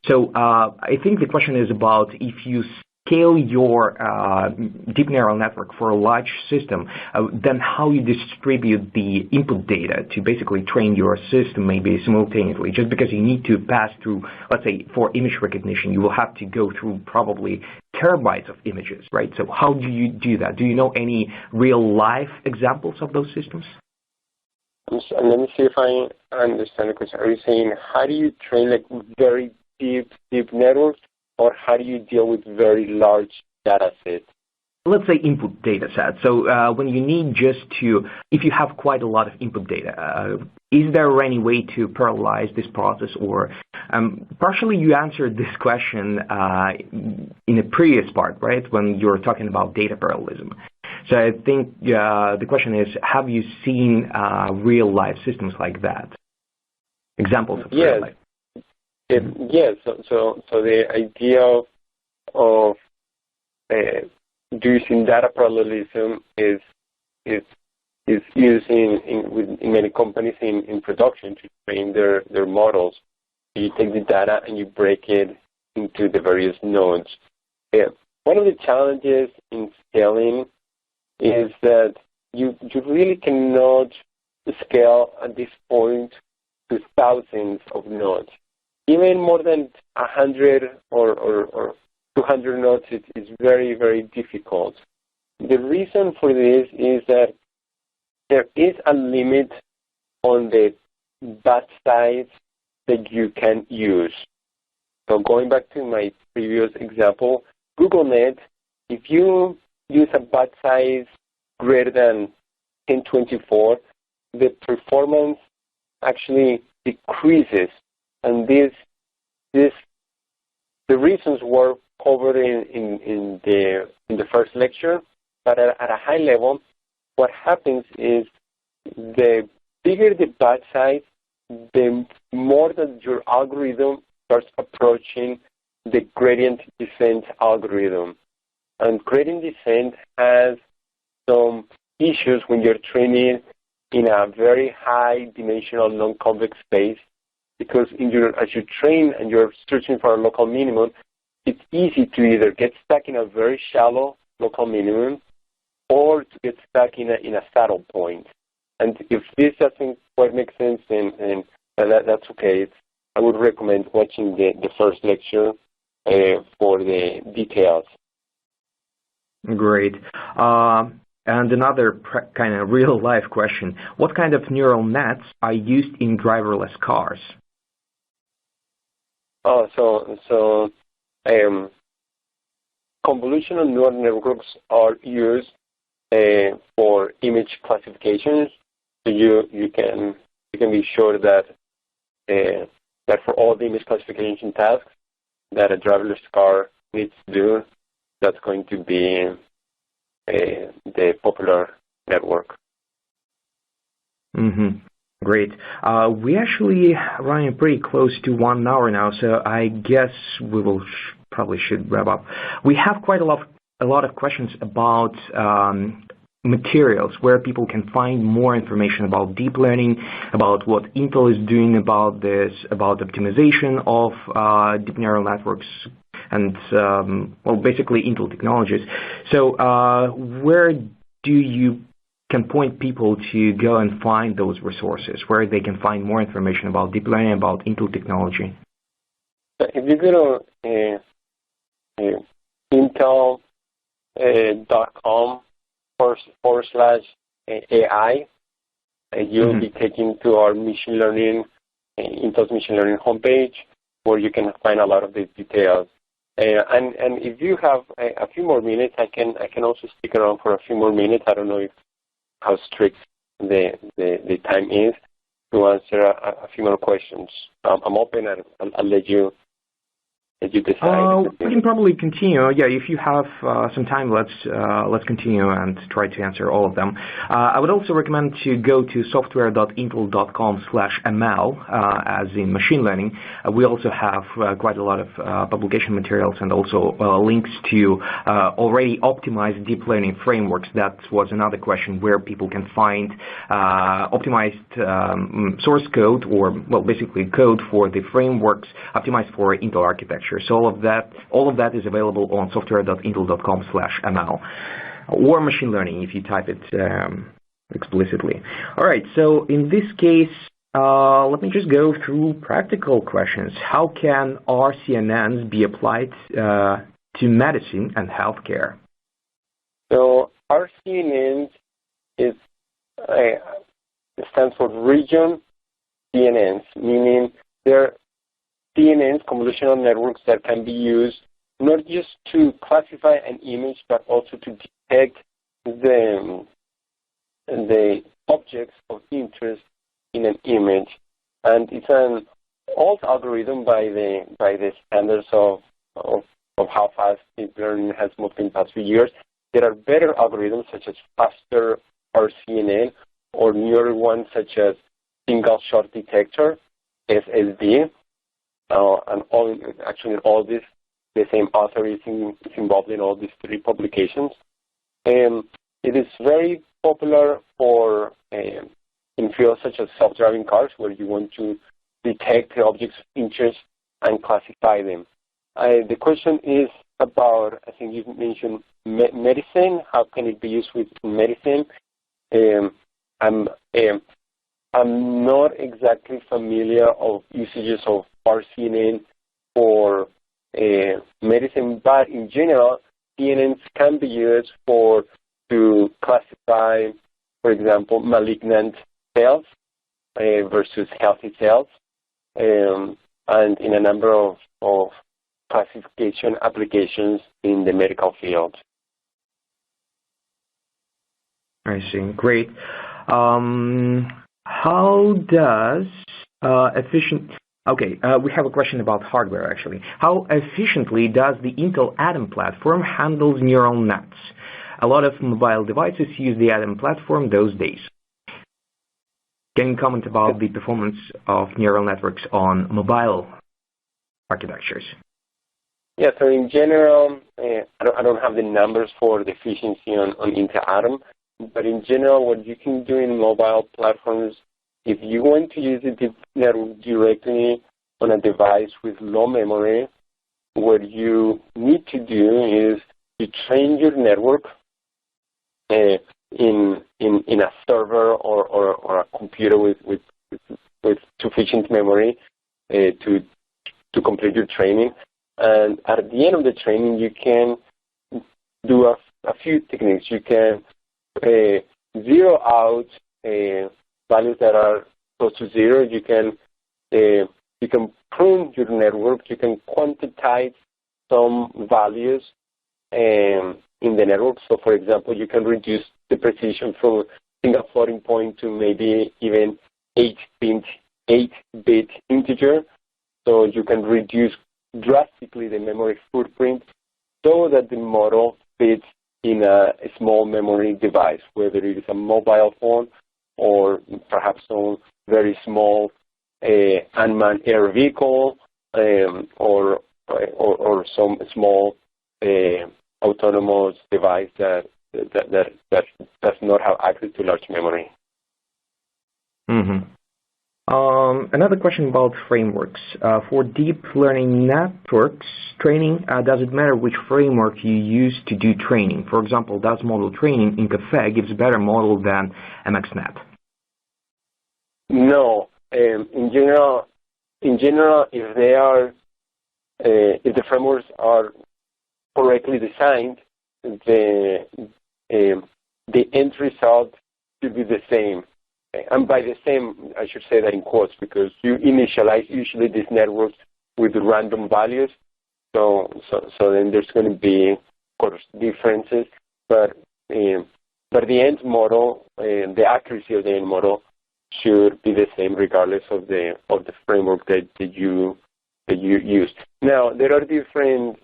So I think the question is about if you scale your deep neural network for a large system, then how you distribute the input data to basically train your system maybe simultaneously. Just because you need to pass through, let's say, for image recognition, you will have to go through probably terabytes of images, right? So how do you do that? Do you know any real-life examples of those systems? Let me see if I understand the question. Are you saying how do you train like very deep networks, or how do you deal with very large data sets? Let's say input data set. So when you need if you have quite a lot of input data, is there any way to parallelize this process? Or partially you answered this question in a previous part, right, when you were talking about data parallelism. So I think the question is, have you seen real-life systems like that? Examples of real life? Yes. So the idea of using data parallelism is used in many companies in production to train their models. You take the data and you break it into the various nodes. One of the challenges in scaling is that you really cannot scale at this point to thousands of nodes. Even more than 100 or 200 nodes is very, very difficult. The reason for this is that there is a limit on the batch size that you can use. So going back to my previous example, GoogleNet, if you use a batch size greater than 1024, the performance actually decreases. And the reasons were covered in the first lecture, but at a high level, what happens is the bigger the batch size, the more that your algorithm starts approaching the gradient descent algorithm. And gradient descent has some issues when you're training in a very high dimensional non-convex space, because as you train and you're searching for a local minimum, it's easy to either get stuck in a very shallow local minimum or to get stuck in a saddle point. And if this doesn't quite make sense, then that's okay. I would recommend watching the first lecture for the details. Great. And another kind of real-life question. What kind of neural nets are used in driverless cars? So convolutional neural networks are used for image classifications. So you can be sure that for all the image classification tasks that a driverless car needs to do, that's going to be the popular network. Mm-hmm. Great. We actually running pretty close to 1 hour now, so I guess we will probably should wrap up. We have quite a lot of questions about materials where people can find more information about deep learning, about what Intel is doing about this, about optimization of deep neural networks, and basically Intel technologies. So where do you can point people to go and find those resources, where they can find more information about deep learning, about Intel technology? If you go to intel.com /AI, you'll be taken to our machine learning, Intel's machine learning homepage, where you can find a lot of the details. And if you have a few more minutes, I can also stick around for a few more minutes. I don't know how strict the time is to answer a few more questions. I'm open, and I'll let you decide. We can probably continue. Yeah, if you have some time, let's continue and try to answer all of them. I would also recommend to go to software.intel.com/ML, as in machine learning. We also have quite a lot of publication materials and also links to already optimized deep learning frameworks. That was another question, where people can find optimized source code, or basically code for the frameworks optimized for Intel architecture. So all of that is available on software.intel.com/ML, or machine learning if you type it explicitly. All right. So in this case, let me just go through practical questions. How can RCNNs be applied to medicine and healthcare? So RCNNs is stands for region CNNs, meaning they're CNNs, convolutional networks, that can be used not just to classify an image, but also to detect the objects of interest in an image. And it's an old algorithm by the standards of how fast deep learning has moved in the past few years. There are better algorithms such as faster RCNN or newer ones such as single shot detector, SSD, and all this, the same author is involved in all these three publications. And it is very popular for in fields such as self-driving cars, where you want to detect the objects of interest and classify them. The question is about, I think you mentioned medicine. How can it be used with medicine? I'm not exactly familiar of usages of RCNN for medicine, but in general, CNNs can be used to classify, for example, malignant cells versus healthy cells, and in a number of classification applications in the medical field. I see. Great. How does we have a question about hardware, actually. How efficiently does the Intel Atom platform handle neural nets? A lot of mobile devices use the Atom platform those days. Can you comment about the performance of neural networks on mobile architectures? Yeah, so in general, I don't have the numbers for the efficiency on Intel Atom, but in general, what you can do in mobile platforms, if you want to use the deep network directly on a device with low memory, what you need to do is you train your network in a server or a computer with sufficient memory to complete your training. And at the end of the training, you can do a few techniques. You can zero out values that are close to zero. You can prune your network. You can quantize some values in the network. So, for example, you can reduce the precision from a single floating point to maybe even 8-bit integer. So you can reduce drastically the memory footprint so that the model fits in a small memory device, whether it is a mobile phone or perhaps a very small unmanned air vehicle or some small autonomous device that does not have access to large memory. Mm-hmm. Another question about frameworks. For deep learning networks training, does it matter which framework you use to do training? For example, does model training in Caffe gives a better model than MXNet? No. In general, if the frameworks are correctly designed, the end result should be the same. And by the same, I should say that in quotes, because you initialize usually these networks with random values. So then there's going to be, of course, differences. But the end model, the accuracy of the end model, should be the same regardless of the framework that you use. Now, there are different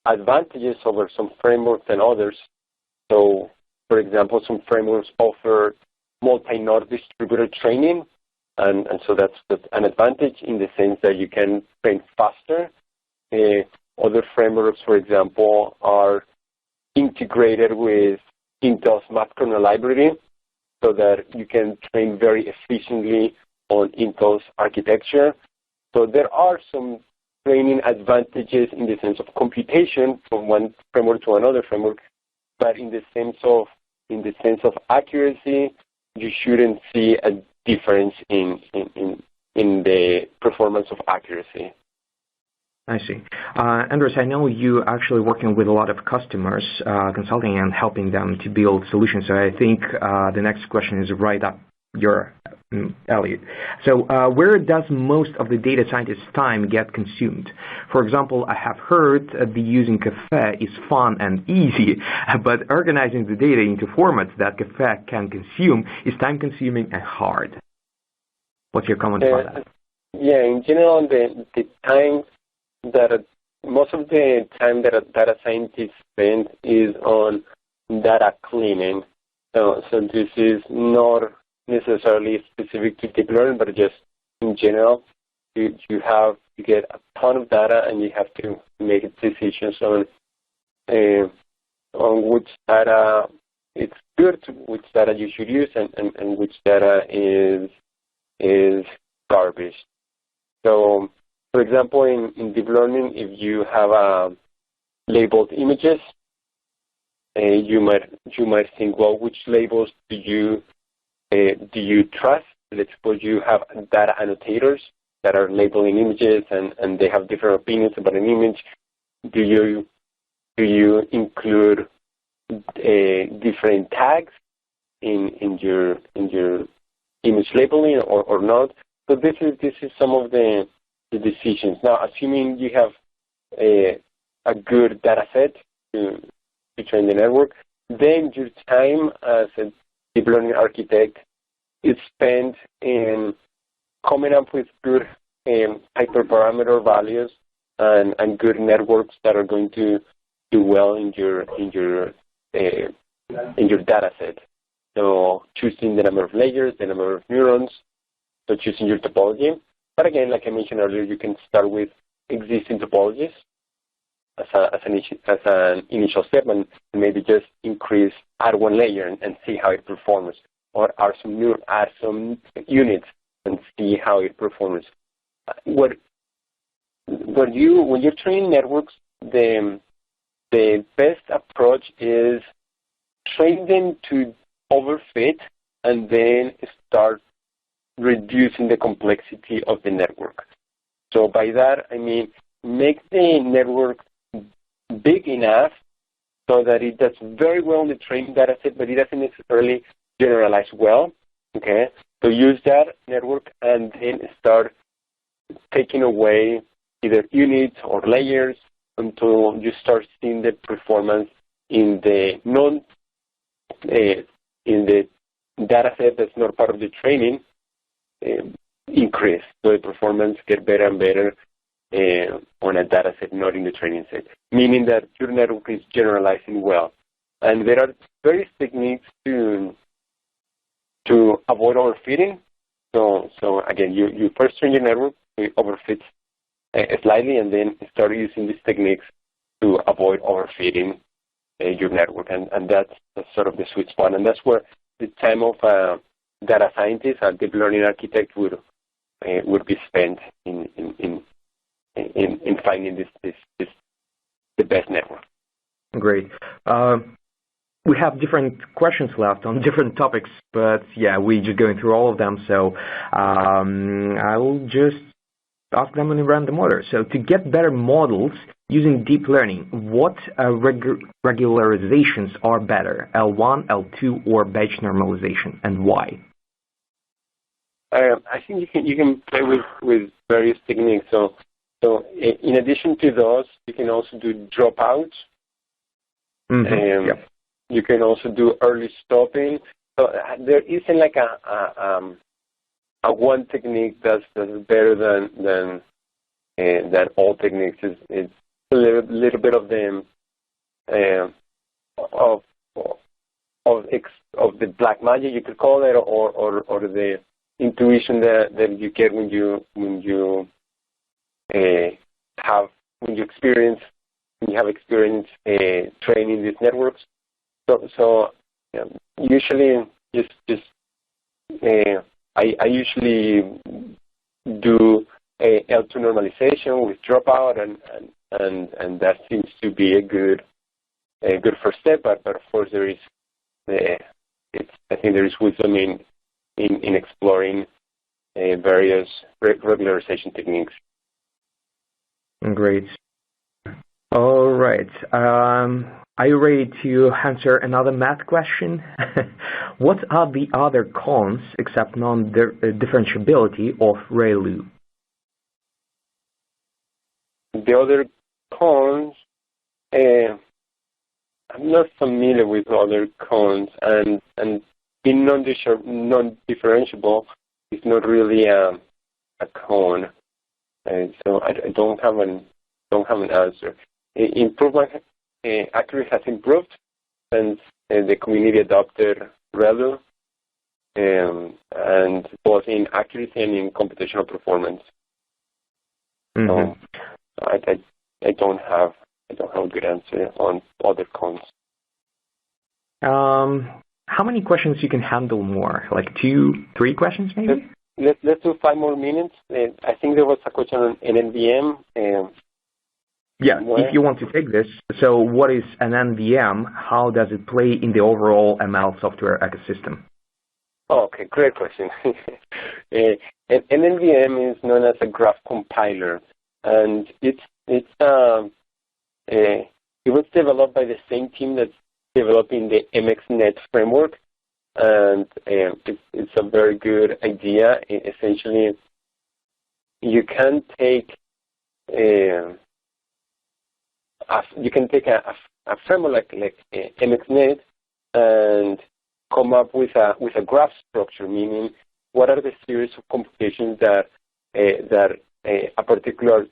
advantages over some frameworks than others. So, for example, some frameworks offer multi-node distributed training, and so that's an advantage in the sense that you can train faster. Other frameworks, for example, are integrated with Intel's math kernel library so that you can train very efficiently on Intel's architecture. So there are some training advantages in the sense of computation from one framework to another framework, but in the sense of accuracy, you shouldn't see a difference in the performance of accuracy. I see. Andres, I know you actually working with a lot of customers, consulting and helping them to build solutions. So I think the next question is right up your alley. So where does most of the data scientist's time get consumed? For example, I have heard the using Caffe is fun and easy, but organizing the data into formats that Caffe can consume is time-consuming and hard. What's your comment on that? Yeah, in general, the time that most of the time that a data scientist spends is on data cleaning. So this is not necessarily specific to deep learning, but just in general, you get a ton of data and you have to make decisions on which data it's good, which data you should use, and which data is garbage. So, for example, in deep learning, if you have labeled images, you might think, well, which labels do you trust? Let's suppose you have data annotators that are labeling images, and they have different opinions about an image. Do you include different tags in your image labeling or not? So this is some of the decisions. Now, assuming you have a good data set to train the network, then your time as a deep learning architect is spent in coming up with good hyperparameter values and good networks that are going to do well in your data set. So choosing the number of layers, the number of neurons, so choosing your topology. But again, like I mentioned earlier, you can start with existing topologies as an initial step, and maybe just add one layer and see how it performs, or add some units and see how it performs. When you're training networks, the best approach is train them to overfit and then start reducing the complexity of the network. So by that, I mean, make the network big enough so that it does very well in the training data set, but it doesn't necessarily generalize well. Okay, so use that network and then start taking away either units or layers until you start seeing the performance in the data set that's not part of the training increase. So the performance get better and better on a data set not in the training set, meaning that your network is generalizing well. And there are various techniques to avoid overfitting. So again, you first train your network, you overfit slightly, and then start using these techniques to avoid overfitting your network. And that's sort of the sweet spot. And that's where the time of data scientist and deep learning architect would be spent in finding the best network. Great. We have different questions left on different topics, but yeah, we're just going through all of them. So I'll just ask them in a random order. So to get better models using deep learning, what regularizations are better, L1, L2, or batch normalization, and why? I think you can play with various techniques. So in addition to those, you can also do dropouts. Yep. You can also do early stopping. So there isn't like a one technique that's better than all techniques. It's a little bit of the of the black magic, you could call it, or the intuition that you get when you have experience training these networks. So usually I usually do a L2 normalization with dropout, and that seems to be a good first step. But of course there is I think there is wisdom in exploring various regularization techniques. Great. All right. Are you ready to answer another math question? What are the other cons except non-differentiability of ReLU? The other cons, I'm not familiar with other cons, and being non-differentiable is not really a con. So I don't have an answer. Improvement accuracy has improved since the community adopted ReLU, and both in accuracy and in computational performance. Mm-hmm. So I don't have a good answer on other cons. How many questions you can handle more? Like 2, 3 questions maybe? Let's do 5 more minutes. I think there was a question on NNVM. Yeah, if you want to take this. So what is an NVM? How does it play in the overall ML software ecosystem? Okay, great question. An NNVM is known as a graph compiler, and it was developed by the same team that's developing the MXNet framework, and it's a very good idea. Essentially, you can take a framework like MXNet and come up with a graph structure, meaning what are the series of computations that a particular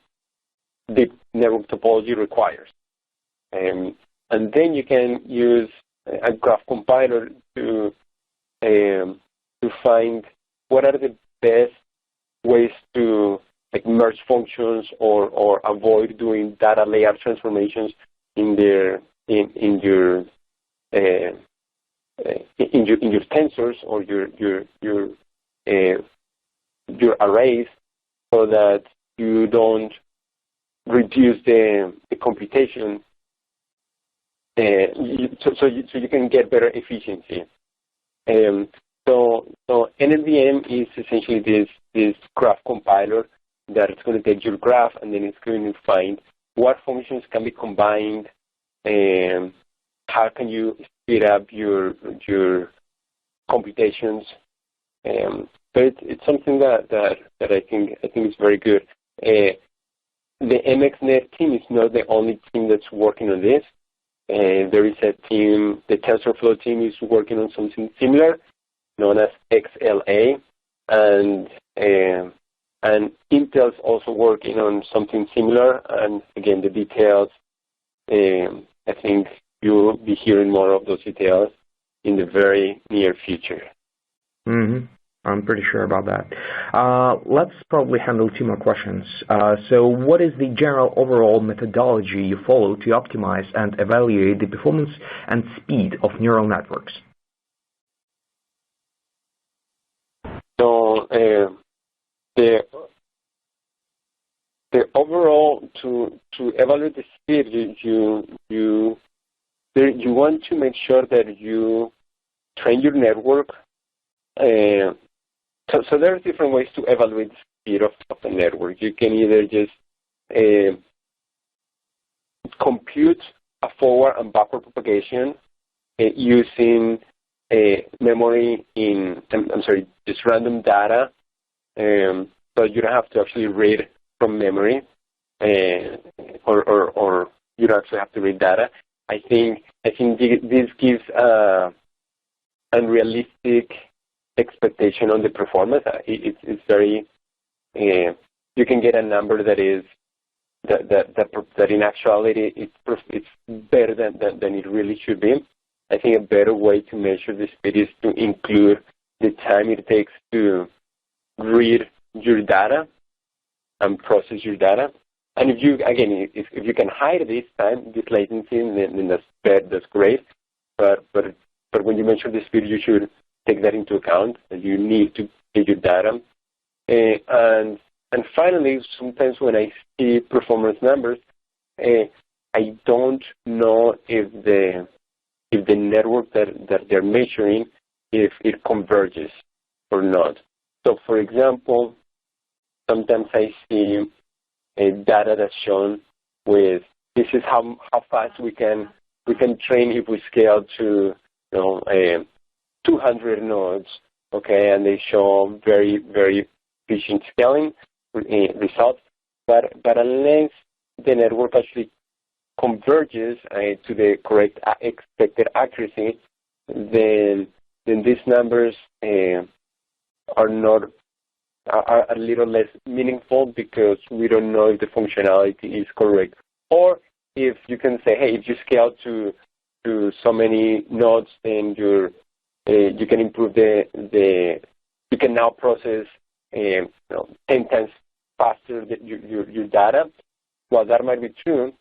deep network topology requires. And then you can use a graph compiler to find what are the best ways to merge functions or avoid doing data layer transformations in your tensors or your arrays, so that you don't reduce the computation, so you can get better efficiency. So NNVM is essentially this graph compiler that it's going to take your graph, and then it's going to find what functions can be combined, and how can you speed up your computations. But it's something that I think is very good. The MXNet team is not the only team that's working on this. There is a team, the TensorFlow team is working on something similar, known as XLA, and Intel's also working on something similar. And again, the details, I think you'll be hearing more of those details in the very near future. Mm-hmm. I'm pretty sure about that. Let's probably handle 2 more questions. So what is the general overall methodology you follow to optimize and evaluate the performance and speed of neural networks? So the overall, to evaluate the speed, you want to make sure that you train your network. So there are different ways to evaluate the speed of the network. You can either just compute a forward and backward propagation using memory just random data, but you don't have to actually read from memory, or you don't actually have to read data. I think this gives unrealistic expectation on the performance. It's very you can get a number that is that in actuality it's better than it really should be. I think a better way to measure the speed is to include the time it takes to read your data and process your data. And if you can hide this time, this latency, then that's great. But when you measure the speed, you should take that into account, that you need to get your data. And finally, sometimes when I see performance numbers, I don't know if the network that they're measuring, if it converges or not. So for example, sometimes I see data that's shown with this is how fast we can train if we scale to 200 nodes, okay, and they show very, very efficient scaling results. But unless the network actually converges to the correct expected accuracy, then these numbers are a little less meaningful because we don't know if the functionality is correct. Or if you can say, hey, if you scale to so many nodes, then you can improve you can now process 10 times faster your data. While that might be true,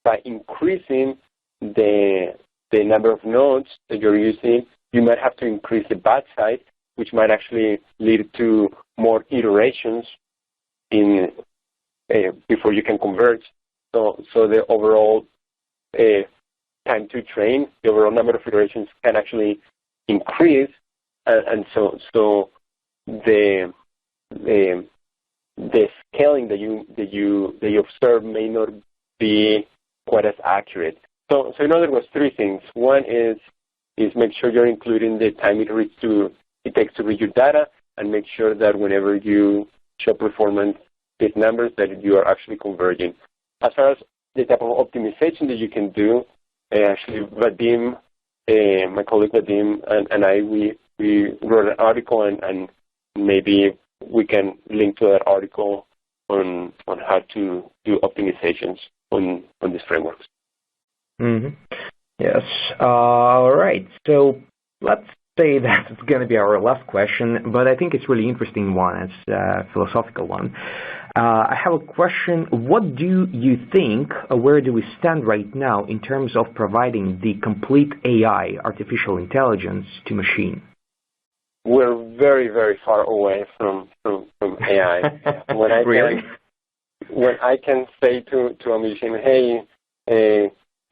by increasing the number of nodes that you're using, you might have to increase the batch size, which might actually lead to more iterations before you can converge. So the overall time to train, the overall number of iterations can actually increase, and so the scaling that you observe may not be quite as accurate. So in other words, three things. One is make sure you're including the time it takes to read your data, and make sure that whenever you show performance with numbers that you are actually converging. As far as the type of optimization that you can do, actually Vadim, my colleague Vadim and I, we wrote an article, and maybe we can link to that article on how to do optimizations on these frameworks. Mm-hmm. Yes. All right. So let's say that it's going to be our last question, but I think it's a really interesting one. It's a philosophical one. I have a question. What do you think, where do we stand right now in terms of providing the complete AI, artificial intelligence, to machine? We're very, very far away from AI. Really? When I can say to a machine, hey,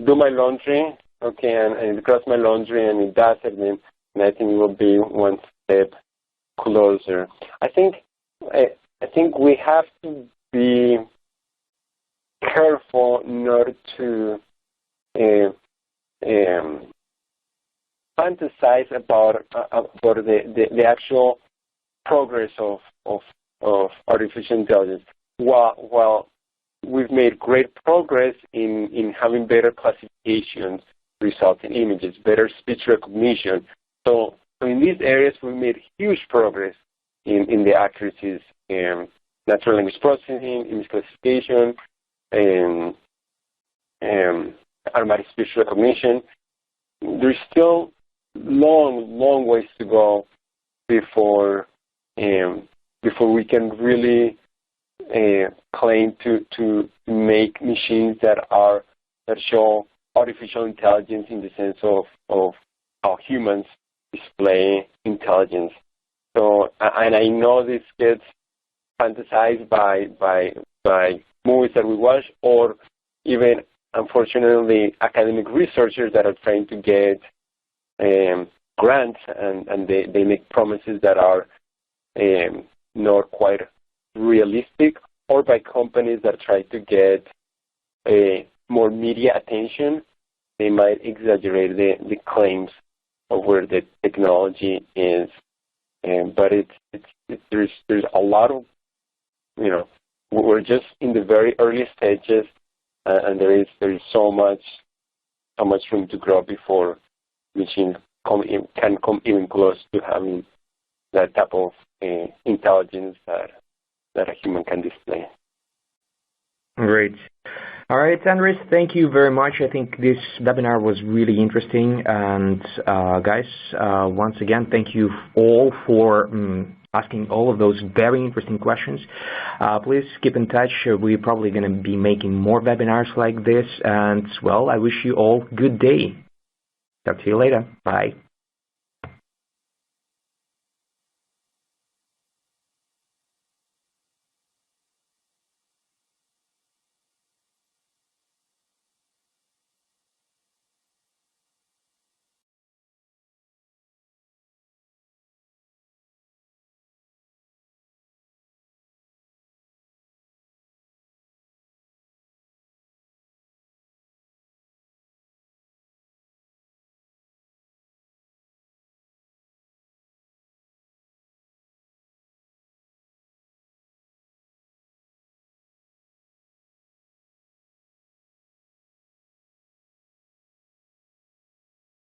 do my laundry, okay, and it does my laundry and it does it, then I think it will be one step closer. I think we have to be careful not to fantasize about the actual progress of artificial intelligence. While we've made great progress in having better classifications, results in images, better speech recognition. So in these areas, we made huge progress in the accuracies, natural language processing, image classification, and automatic speech recognition. There's still long ways to go before we can really claim to make machines that show artificial intelligence in the sense of how humans display intelligence. So, and I know this gets fantasized by movies that we watch, or even, unfortunately, academic researchers that are trying to get grants, and they make promises that are not quite realistic, or by companies that try to get more media attention. They might exaggerate the claims of where the technology is, but there's a lot of, we're just in the very early stages, and there is so much room to grow before machines can come even close to having that type of intelligence that a human can display. Great. All right, Andres, thank you very much. I think this webinar was really interesting. And guys, once again, thank you all for asking all of those very interesting questions. Please keep in touch. We're probably going to be making more webinars like this. And, well, I wish you all good day. Talk to you later. Bye.